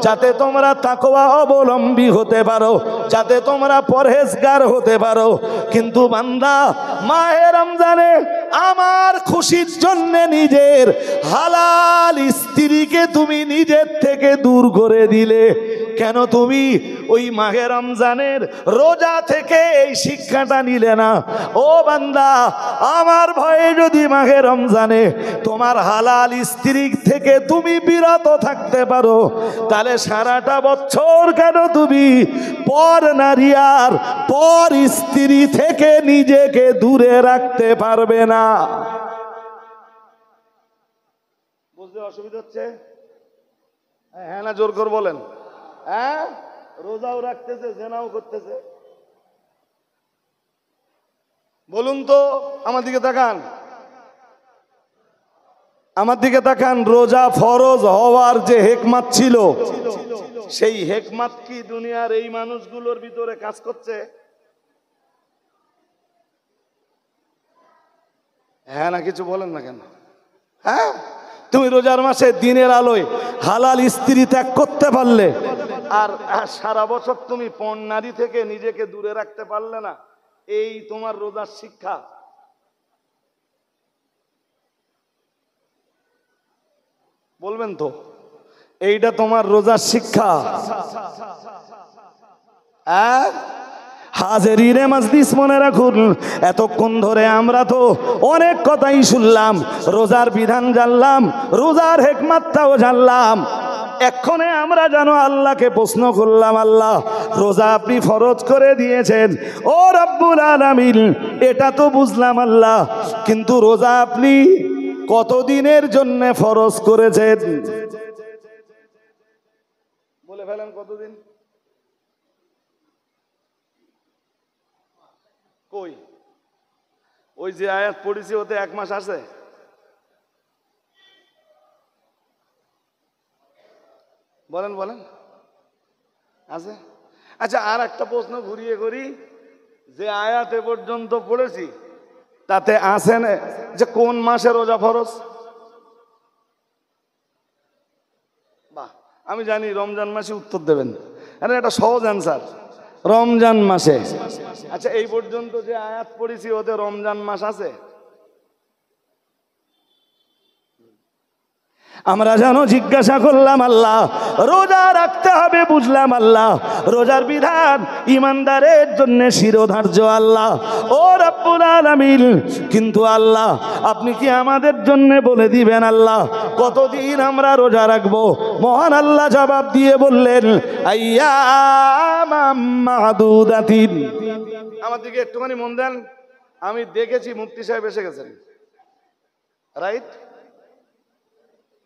Speaker 2: যাতে তোমরা তাকওয়া অবলম্বী হতে পারো, যাতে তোমরা পরহেজগার হতে পারো। কিন্তু বান্দা, মাহে রমজানে আমার খুশির জন্য নিজের হালাল স্ত্রীকে তুমি নিজের থেকে দূর করে দিলে কেন? তুমি ওই মাহে রমজানের রোজা থেকে এই শিক্ষাটা নিলে না? ও বান্দা, আমার ভয়ে যদি মাহে রমজানে তোমার হালাল স্ত্রী থেকে তুমি বিরত থাকতে পারো, তাহলে সারাটা বছর কেন তুমি পর নারী আর পর স্ত্রী থেকে নিজেকে দূরে রাখতে পারবে না? বুঝতে অসুবিধা হচ্ছে? হ্যাঁ না জোর করে বলেন। হ্যাঁ, রোজাও রাখতেছে, জেনাও করতেছে। বলুন তো, আমার দিকে তাকান, আমার দিকে তাকান। রোজা ফরজ হওয়ার যে হেকমত ছিল, সেই হেকমত কি দুনিয়ার এই মানুষগুলোর ভিতরে কাজ করছে? হ্যাঁ না কিছু বলেন না কেন? হ্যাঁ, তুমি রোজার মাসে দিনের আলোয় হালাল স্ত্রী ত্যাগ করতে পারলে, আর সারা বছর তুমি পণ নারী থেকে নিজেকে দূরে রাখতে পারলে না। এই তোমার রোজার শিক্ষা। বলবেন তো, এইটা তোমার রোজার শিক্ষা? হাজেরিনে মাজলিস, মনে রাখুন, এতক্ষণ ধরে আমরা তো অনেক কথাই শুনলাম, রোজার বিধান জানলাম, রোজার হেকমতটাও জানলাম। এক্ষণে আমরা যেন আল্লাহকে প্রশ্ন করলাম, আল্লাহ রোজা আপনি ফরজ করে দিয়েছেন, ও রব্বুল আলামিন, এটা তো বুঝলাম আল্লাহ, কিন্তু রোজা আপনি কতদিনের জন্য ফরজ করেছেন? বলে ফেলেন কতদিন? কই ওই যে আয়াত পড়েছি ওতে 1 মাস আছে? বলেন বলেন, আছে? আচ্ছা, আর একটা প্রশ্ন ঘুরিয়ে করি, যে আয়াত এ পর্যন্ত পড়েছি তাতে আছে না যে কোন মাসে রোজা ফরজ? বাহ, আমি জানি রমজান মাসে উত্তর দেবেন। আরে এটা সহজ অ্যান্সার, রমজান মাসে। আচ্ছা, এই পর্যন্ত যে আয়াত পড়েছি ওতে রমজান মাস আছে? আমরা যেন জিজ্ঞাসা করলাম, আল্লাহ রোজা রাখতে হবে বুঝলাম, আল্লাহ রোজার বিধান ইমানদারের জন্য শিরোধার্য, আল্লাহ ও রব্বুল আলামিন, কিন্তু আল্লাহ আপনি কি আমাদের জন্য বলে দিবেন আল্লাহ কতদিন আমরা রোজা রাখবো? মহান আল্লাহ জবাব দিয়ে বললেন, আইয়ামাম মাদুদাতিন। আমার দিকে একটুখানি মন দেন, আমি দেখেছি মুফতি সাহেব এসে গেছেন, রাইট?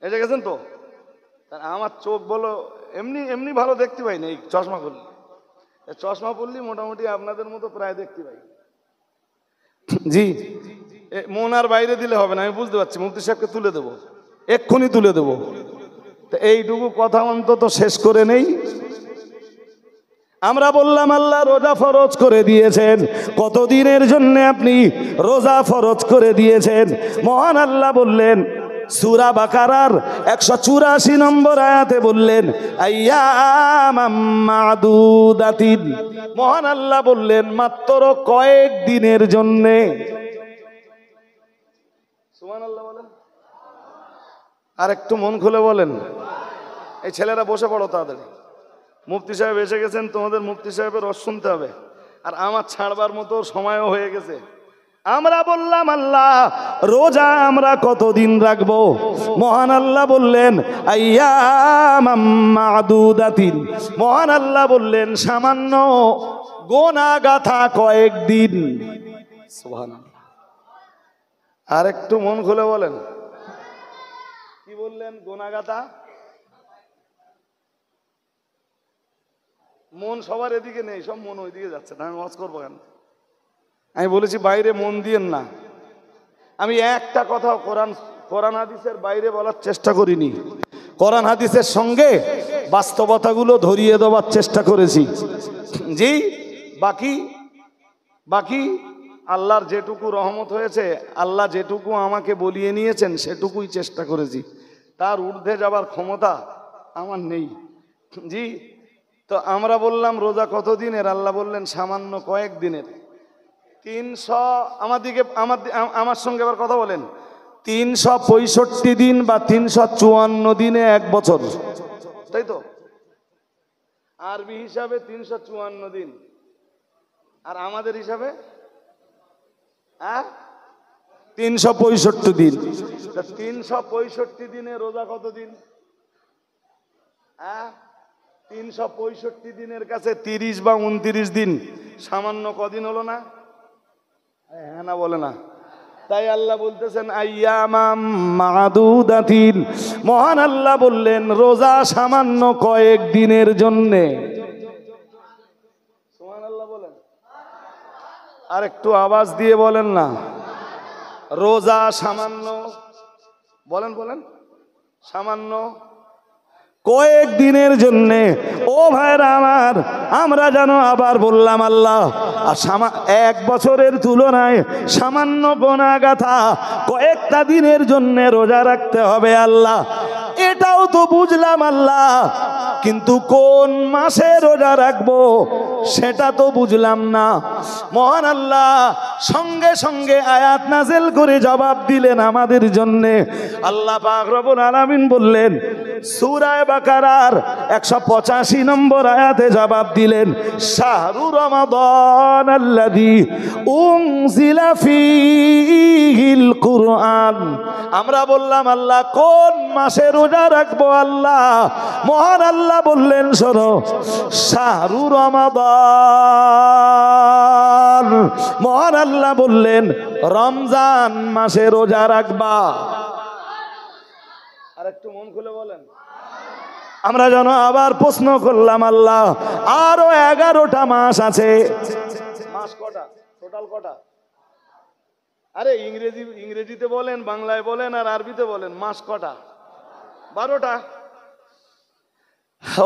Speaker 2: এসে গেছেন তো? আমার চোখ বলো এমনি এমনি ভালো দেখতে পাই না, এই চশমা পরলি, চশমা পরলি মোটামুটি আপনাদের মতো প্রায় দেখতে পাই। জি, মন আর বাইরে দিলে হবে না, আমি বুঝতে পারছি। মুফতি সাহেবকে তুলে দেবো, এক্ষুনি তুলে দেবো। তো এইটুকু কথা অন্তত শেষ করে নেই। আমরা বললাম আল্লাহ রোজা ফরজ করে দিয়েছেন, কতদিনের জন্য আপনি রোজা ফরজ করে দিয়েছেন? মহান আল্লাহ বললেন,
Speaker 1: সূরা বাকারার 184 নম্বর আয়াতে বললেন আইয়ামাম মাদুদাতিন, মহান আল্লাহ বললেন মাত্র কয়েক দিনের জন্যে। সুবহানাল্লাহ বলেন, আর একটু মন খুলে বলেন। এই ছেলেরা বসে পড়ো তাড়াতাড়ি, মুফতি সাহেব এসে গেছেন, তোমাদের মুফতি সাহেবের রস শুনতে হবে, আর আমার ছাড়বার মতো সময়ও হয়ে গেছে। আমরা বললাম আল্লাহ রোজা আমরা কতদিন রাখবো? মহান আল্লাহ বললেন আইয়ামাম মাদুদাতিন, মহান আল্লাহ বললেন সামান্য গোনা গাথা কয়েকদিন। সুবহানাল্লাহ, আর একটু মন খুলে বলেন, কি বললেন? গোনা গাথা। মন সবার এদিকে নেই, সব মন ওইদিকে যাচ্ছে, আমি ওয়াজ করবো কেন? আমি বলেছি বাইরে মন দিয়েন না। আমি একটা কথা কোরআন হাদিসের বাইরে বলার চেষ্টা করিনি, কোরআন হাদিসের সঙ্গে বাস্তবতাগুলো ধরিয়ে দেওয়ার চেষ্টা করেছি। জি, বাকি আল্লাহর যেটুকু রহমত হয়েছে, আল্লাহ যেটুকু আমাকে বলিয়ে নিয়েছেন সেটুকুই চেষ্টা করেছি, তার ঊর্ধ্বে যাবার ক্ষমতা আমার নেই। জি, তো আমরা বললাম রোজা কতদিনের? আল্লাহ বললেন সামান্য কয়েক দিনের। 300, আমার সঙ্গে আবার কথা বলেন, 365 দিন বা 354 দিনে 1 বছর, তাই তো? আরবি হিসাবে 354 দিন, আর আমাদের হিসাবে 365 দিন। 365 দিনে রোজা কতদিন? 365 দিনের কাছে 30 বা 29 দিন, সামান্য কদিন হলো না? হ্যাঁ না বলে না? তাই আল্লাহ বলতেছেন আইয়ামাম মাদুদাতিন, মহান আল্লাহ বললেন রোজা সামান্য কয়েক দিনের জন্যে। সুবহানাল্লাহ বলেন, আর একটু আওয়াজ দিয়ে বলেন না, রোজা সামান্য, বলেন সামান্য কয়েক দিনের জন্যে। ও ভাইরা আমার, আমরা যেন আবার বললাম আল্লাহ, আর 1 বছরের তুলনায় সামান্য গোনা গাথা কয়েকটা দিনের জন্যে রোজা রাখতে হবে আল্লাহ, এটাও তো বুঝলাম আল্লাহ, কিন্তু কোন মাসে রোজা রাখবো সেটা তো বুঝলাম না। মহান আল্লাহ সঙ্গে সঙ্গে আয়াত নাযিল করে জবাব দিলেন আমাদের জন্যে। আল্লাহ পাক রব্বুল আলামিন বললেন সূরা বাকারার 185 নম্বর আয়াতে জবাব দিলেন শাহরু রমাদান আল্লাযী উনজিলা ফীহিল কুরআন। আমরা বললাম আল্লাহ কোন মাসে রোজা রাখবো আল্লাহ? মহান আল্লাহ বললেন শোনো, শাহরু রমাদান, মহান আল্লাহ বললেন রমজান মাসে রোজা রাখবা। আর একটু মন খুলে বলেন। আমরা যেন আবার প্রশ্ন করলাম আল্লাহ আরো 11টা মাস আছে। মাস কটা? টোটাল কটা? আরে ইংরেজিতে বলেন, বাংলায় বলেন, আর আরবিতে বলেন, মাস কটা? 12টা।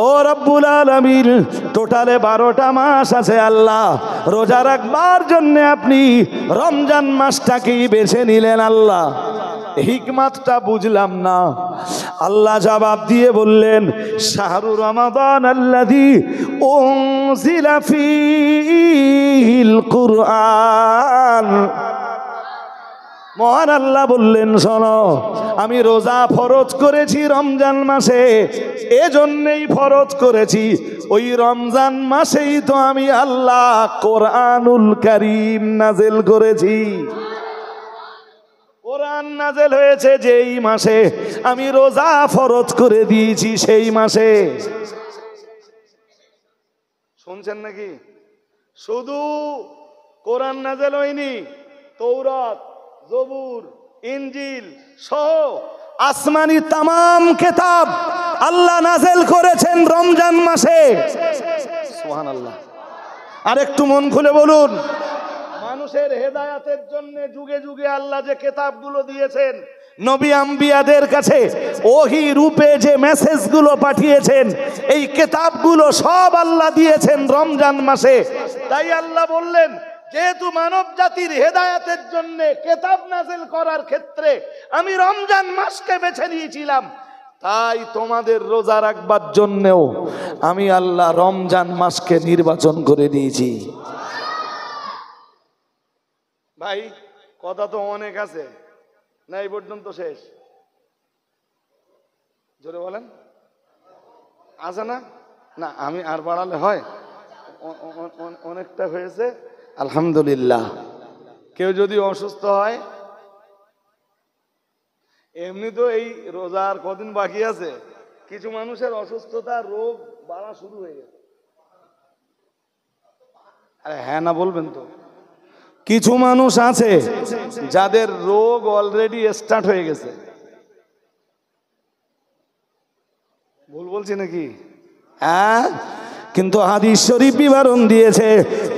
Speaker 1: ও রব্বুল আলামিন, টোটালে 12টা মাস আছে আল্লাহ। রোজা রাখবার জন্য আপনি রমজান মাসটাকেই বেছে নিলেন আল্লাহ, হিকমতটা বুঝলাম না। আল্লাহ জবাব দিয়ে বললেন শাহরু রমাদান আল্লাযী উনজিলা ফীহিল কুরআন। মহান আল্লাহ বললেন শোনো, আমি রোজা ফরজ করেছি রমজান মাসে, এজন্যই ফরজ করেছি, ওই রমজান মাসেই তো আমি আল্লাহ কোরআনুল কারীম নাযিল করেছি। কোরআন নাযিল হয়েছে যেই মাসে, আমি রোজা ফরজ করে দিয়েছি সেই মাসে। শুনছেন নাকি? শুধু কোরআন নাযিল হয়নি, তৌরাত, জবুর, ইনজিল সহ আসমানি তামাম কিতাব আল্লাহ নাযিল করেছেন রমজান মাসে। সুবহানাল্লাহ। আর একটু মন খুলে বলুন, মানুষের হেদায়েতের জন্য যুগে যুগে আল্লাহ যে কিতাবগুলো দিয়েছেন, নবী আম্বিয়াদের কাছে ওহী রূপে যে মেসেজগুলো পাঠিয়েছেন, এই কিতাবগুলো সব আল্লাহ দিয়েছেন রমজান মাসে। তাই আল্লাহ বললেন যেহেতু মানব জাতির হেদায়েতের জন্য কিতাব নাযিল করার ক্ষেত্রে আমি রমজান মাসকে বেছে নিয়েছিলাম, তাই তোমাদের রোজা রাখবার জন্যও আমি আল্লাহ রমজান মাসকে নির্বাচন করে নিয়েছি। ভাই কথা তো অনেক আছে, না এই পর্যন্ত শেষ? জোরে বলেন, আছে না? না আমি আর বাড়ালে হয়, অনেকটা হয়েছে আলহামদুলিল্লাহ। কেউ যদি অসুস্থ হয়, এমনি তো এই রোজার কদিন বাকি আছে, কিছু মানুষের অসুস্থতা রোগ বাড়া শুরু হয়ে গেছে। আরে হ্যাঁ না বলবেন তো? কিছু মানুষ আছে যাদের রোগ অলরেডি স্টার্ট হয়ে গেছে। ভুল বলছি নাকি? হ্যাঁ, কিন্তু হাদিস শরীফ বিবরণ দিয়েছে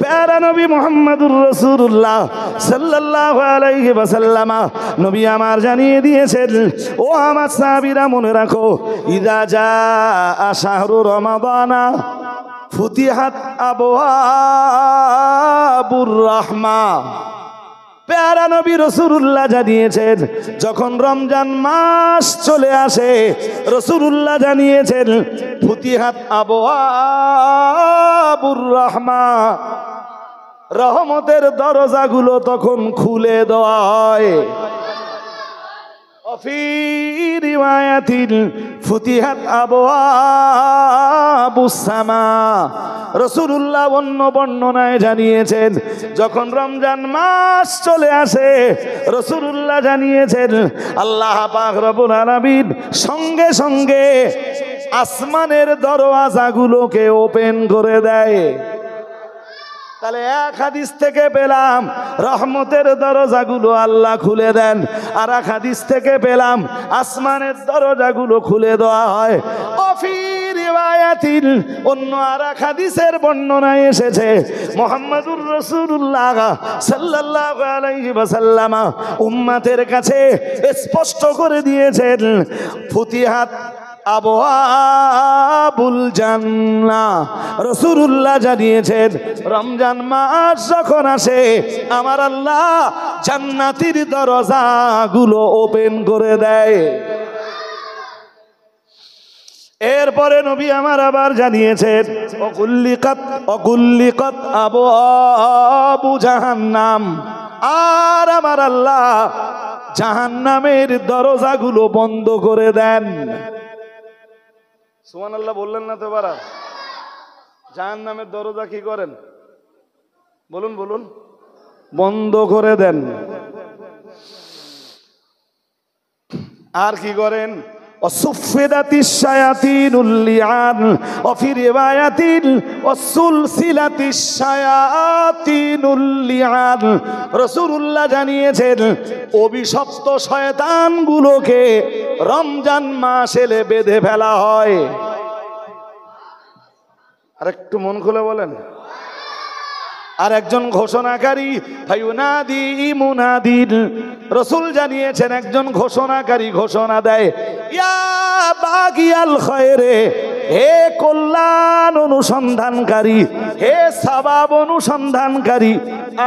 Speaker 1: প্যারা নবী মুহাম্মদুর রাসূলুল্লাহ সাল্লাল্লাহু আলাইহি ওয়াসাল্লাম, নবী আমার জানিয়ে দিয়েছেন, ও আমার সাহাবীরা মনে রাখো, ইযা জাআ শাহরু রমাদানা ফুতিহাত আবওয়াবুর রাহমা। প্যারা নবী রাসূলুল্লাহ জানিয়েছেন, যখন রমজান মাস চলে আসে, রাসূলুল্লাহ জানিয়েছেন ফুতিহাত আবওয়াবুর রাহমা, রহমতের দরজাগুলো তখন খুলে দেওয়া হয়। ফি রিওয়ায়াতিন ফুতিহাত আবওয়াবুস সামা, রাসূলুল্লাহ অন্য বর্ণনায় জানিয়েছেন, যখন রমজান মাস চলে আসে, রাসূলুল্লাহ জানিয়েছেন আল্লাহ পাক রব্বুল আলামিন সঙ্গে সঙ্গে আসমানের দরওয়াজাগুলোকে ওপেন করে দেয়। তাহলে এক হাদিস থেকে পেলাম রহমতের দরজাগুলো আল্লাহ খুলে দেন, আর এক হাদিস থেকে পেলাম আসমানের দরজাগুলো খুলে দেওয়া হয়। অফি রিওয়ায়াতিন, অন্য আর এক হাদিসের বর্ণনায় এসেছে মুহাম্মদুর রাসূলুল্লাহ সাল্লাল্লাহু আলাইহি ওয়াসাল্লাম উম্মতের কাছে স্পষ্ট করে দিয়েছেন, ফুতিহাত আবওয়াবুল জান্নাহ। রাসূলুল্লাহ জানিয়েছেন, রমজান মাস যখন আসে, আমার আল্লাহ জান্নাতের দরজাগুলো ওপেন করে দেয়। এরপরে নবী আমার আবার জানিয়েছেন, অকুল্লিকাত আবওয়াবু জাহান্নাম, আর আমার আল্লাহ জাহান্নামের দরজাগুলো বন্ধ করে দেন। সুবহানাল্লাহ বললেন না তো বারা? জাহান্নামের দরজা কি করেন? বলুন বলুন, বন্ধ করে দেন। আর কি করেন? অসুফিদাতিশ শায়াতিনুল লিআন ওয়া ফি রিওয়ায়াতিন ওয়াসুলসিলাতিশ শায়াতিনুল লিআন। রাসূলুল্লাহ জানিয়েছেন, অভিশপ্ত শয়তানগুলোকে রমজান মাস এলে বেঁধে ফেলা হয়। আর একটু মন খুলে বলেন। আর একজন ঘোষণাকারী, ফায়ুনাদি মুনাদিন, রাসূল জানিয়েছেন একজন ঘোষণাকারী ঘোষণা দেয়, ইয়া বাগিয়াল খায়রে, হে কল্যাণ অনুসন্ধানকারী, হে সওয়াব অনুসন্ধানকারী,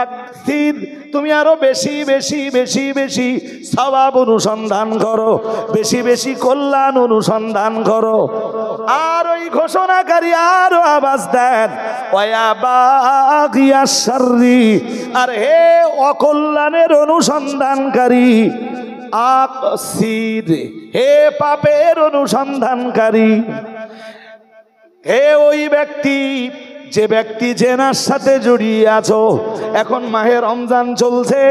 Speaker 1: আকসির, তুমি আরো বেশি বেশি বেশি বেশি সওয়াব অনুসন্ধান করো, বেশি বেশি কল্যাণ অনুসন্ধান করো। আর ওই ঘোষণাকারী আরো আওয়াজ দেন, ওয়া বাগিয়াশ শাররি, আর হে অকল্যাণের অনুসন্ধানকারী, আকসির, হে পাপের অনুসন্ধানকারী। হে ওই ব্যক্তি, যে ব্যক্তি জেনার সাথে জড়িয়ে আছো, এখন মাহে রমজান চলছে,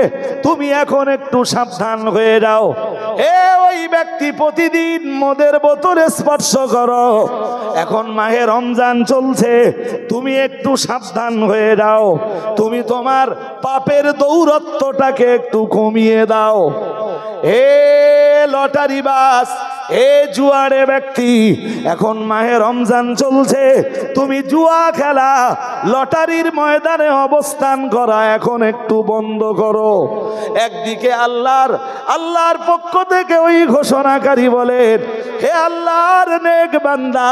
Speaker 1: তুমি এখন একটু সাবধান হয়ে যাও। হে ওই ব্যক্তি প্রতিদিন মদের বোতলে স্পর্শ করো, এখন মাহে রমজান চলছে, তুমি একটু সাবধান হয়ে যাও, তুমি তোমার পাপের দৌরত্বটাকে একটু কমিয়ে দাও। হে লটারিবাজ, হে জুয়ারে ব্যক্তি, এখন মাহে রমজান চলছে, তুমি জুয়া খেলা, লটারির ময়দানে অবস্থান করা এখন একটু বন্ধ করো। একদিকে আল্লাহর পক্ষ থেকে ওই ঘোষণাকারী বলেন, হে আল্লাহর নেক বান্দা,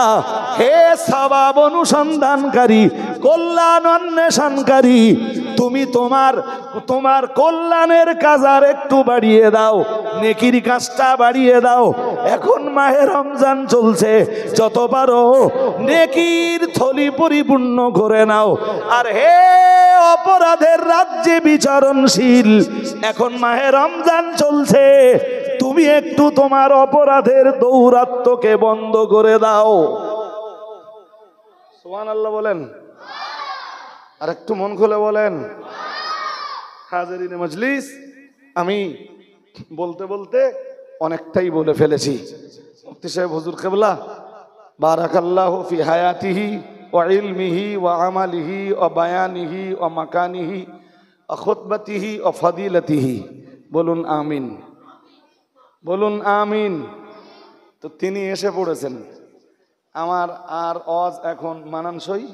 Speaker 1: হে সওয়াব অনুসন্ধানকারী, কল্যাণ অন্বেষণকারী, তুমি তোমার কল্যাণের কাজ আর একটু বাড়িয়ে দাও, নেকির কাজটা বাড়িয়ে দাও। এখন মাহে রমজান চলছে, যত পারো নেকির থলি পরিপূর্ণ করে নাও। আর হে অপরাধের রাজ্যে বিচরণশীল, এখন মাহে রমজান চলছে, তুমি একটু তোমার অপরাধের দৌরাত্ম্যকে বন্ধ করে দাও। সুবহানাল্লাহ বলেন, আর একটু মন খুলে বলেন। হাজিরিনে মজলিস, আমি বলতে বলতে অনেকটাই বলে ফেলেছি। মুফতি সাহেব হুজুর কেবলা বারাকাল্লাহু ফি হায়াতিহি ওয়া ইলমিহি ওয়া আমালিহি ওয়া বায়ানিহি ওয়া মাকানিহি ওয়া খুতবাতিহি ওয়া ফাদিলাতিহি, বলুন আমিন, বলুন আমিন। তো তিনি এসে পড়েছেন, আমার আর ওয়াজ এখন মানানসই।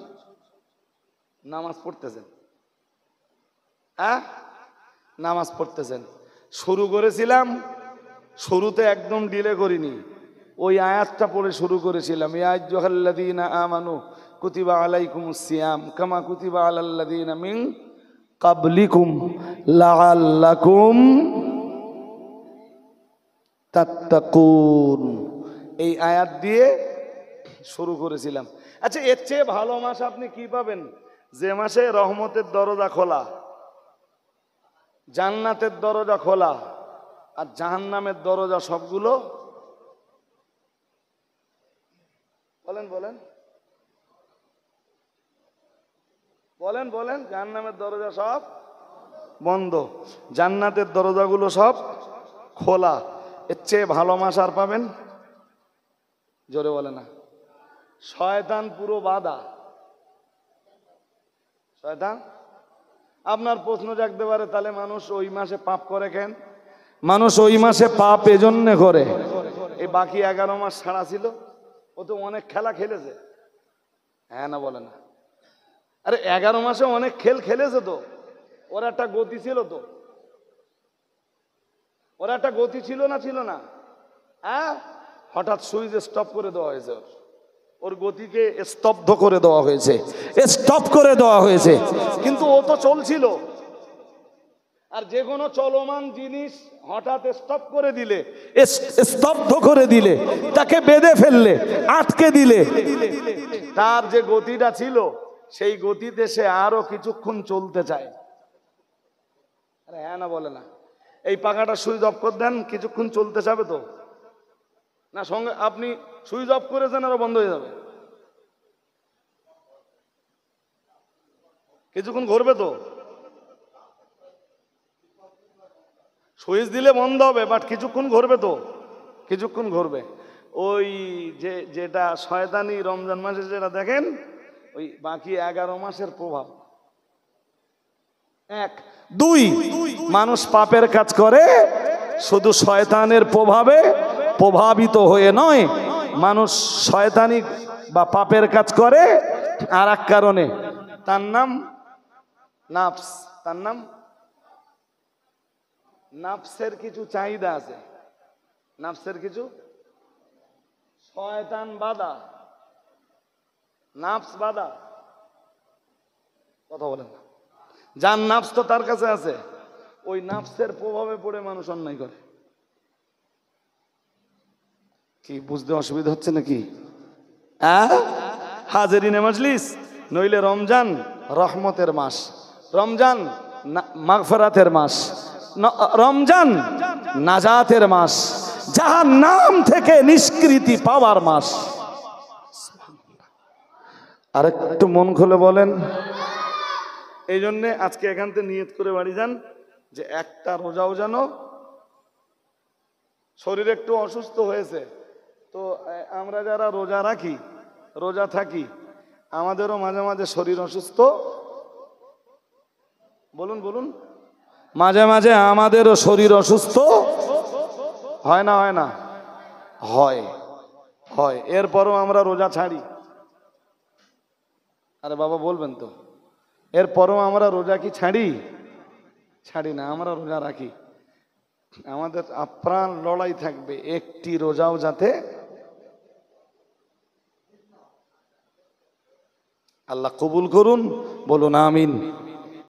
Speaker 1: নামাজ পড়তেছেন, নামাজ পড়তেছেন। শুরু করেছিলাম, শুরুতে একদম ডিলে করিনি, ওই আয়াতটা পড়ে শুরু করেছিলাম, ইয়া আইয়ুহাল্লাযীনা আমানু কুতিবা আলাইকুমুস সিয়াম কামা কুতিবা আলাল্লাযীনা মিন ক্বাবলিকুম লাআল্লাকুম তাত্তাকুন, এই আয়াত দিয়ে শুরু করেছিলাম। আচ্ছা, এর চেয়ে ভালো মাস আপনি কি পাবেন? যে মাসে রহমতের দরজা খোলা, জান্নাতের দরজা খোলা, আর জাহান্নামের দরজা সবগুলো বলেন বলেন বলেন বলেন জাহান্নামের দরজা সব বন্ধ, জান্নাতের দরজাগুলো সব খোলা। এর চেয়ে ভালো মাস আর পাবেন? জোরে বলে না। শয়তান পুরো বাধা। শয়তান, আপনার প্রশ্ন জাগতে পারে, তাহলে মানুষ ওই মাসে পাপ করে কেন? মানুষ ওই মাসে পাপ এজন্য করে, এই বাকি 11 মাস ছাড়া ছিল, ও তো অনেক খেলা খেলেছে। হ্যাঁ না বলে না? আরে 11 মাসে অনেক খেলেছে তো, ওর একটা গতি ছিল তো, ওর একটা গতি ছিল না, ছিল না? হ্যাঁ, হঠাৎ সুইচ স্টপ করে দেওয়া হয়েছে, ওর গতিকে স্তব্ধ করে দেওয়া হয়েছে, স্টপ করে দেওয়া হয়েছে, কিন্তু ও তো চলছিল। আর যে কোনো চলমান জিনিস হঠাৎ স্টপ করে দিলে, স্তব্ধ করে দিলে, তাকে বেঁধে ফেললে, আটকে দিলে, তার যে গতিটা ছিল সেই গতিতে সে আরো কিছুক্ষণ চলতে চায়। আরে হ্যাঁ না বলে না? এই পাখাটা সুইচ অফ করে দেন, কিছুক্ষণ চলতে যাবে তো না? সঙ্গে আপনি সুইচ অফ করেছেন, আরো বন্ধ হয়ে যাবে, কিছুক্ষণ ঘুরবে তো। সুইচ দিলে বন্ধ হবে, বাট কিছুক্ষণ ঘুরবে তো, কিছুক্ষণ ঘুরবে। ওই যেটা শয়তানি রমজান মাসে যেটা দেখেন, ওই বাকি 11 মাসের প্রভাব। 1 2 মানুষ পাপের কাজ করে শুধু শয়তানের প্রভাবে প্রভাবিত হয়ে নয়, মানুষ শয়তানি বা পাপের কাজ করে আর এক কারণে, তার নাম নাফস। তার নাম নাফসের কিছু চাহিদা আছে, নাফসের কিছু, শয়তান বাধা, নাফস বাধা। কথা বলেন না? যার নাফস তো তার কাছে আছে, ওই নাফসের প্রভাবে পড়ে মানুষ অন্যায় করে। কি বুঝতে অসুবিধা হচ্ছে নাকি? হাজিরিনে মজলিস, নইলে রমজান রহমতের মাস, রমজান মাগফিরাতের মাস, রমজান নাজাতের মাস, জাহান্নাম থেকে নিষ্কৃতি পাওয়ার মাস। আরেকটু মন খুলে বলেন। এই জন্যে আজকে এখান থেকে নিয়ত করে বাড়ি যান যে একটা রোজাও যেন, শরীর একটু অসুস্থ হয়েছে তো আমরা যারা রোজা রাখি, রোজা থাকি, আমাদেরও মাঝে মাঝে শরীর অসুস্থ, বলুন বলুন, মাঝে মাঝে আমাদেরও শরীর অসুস্থ হয় না? হয় না? হয়, হয়। এরপরও আমরা রোজা ছাড়ি। আরে বাবা বলবেন তো, এরপরও আমরা রোজা কি ছাড়ি? ছাড়ি না, আমরা রোজা রাখি। আমাদের আপ্রাণ লড়াই থাকবে একটি রোজাও যাতে
Speaker 2: আল্লাহ কবুল করুন, বলুন আমিন।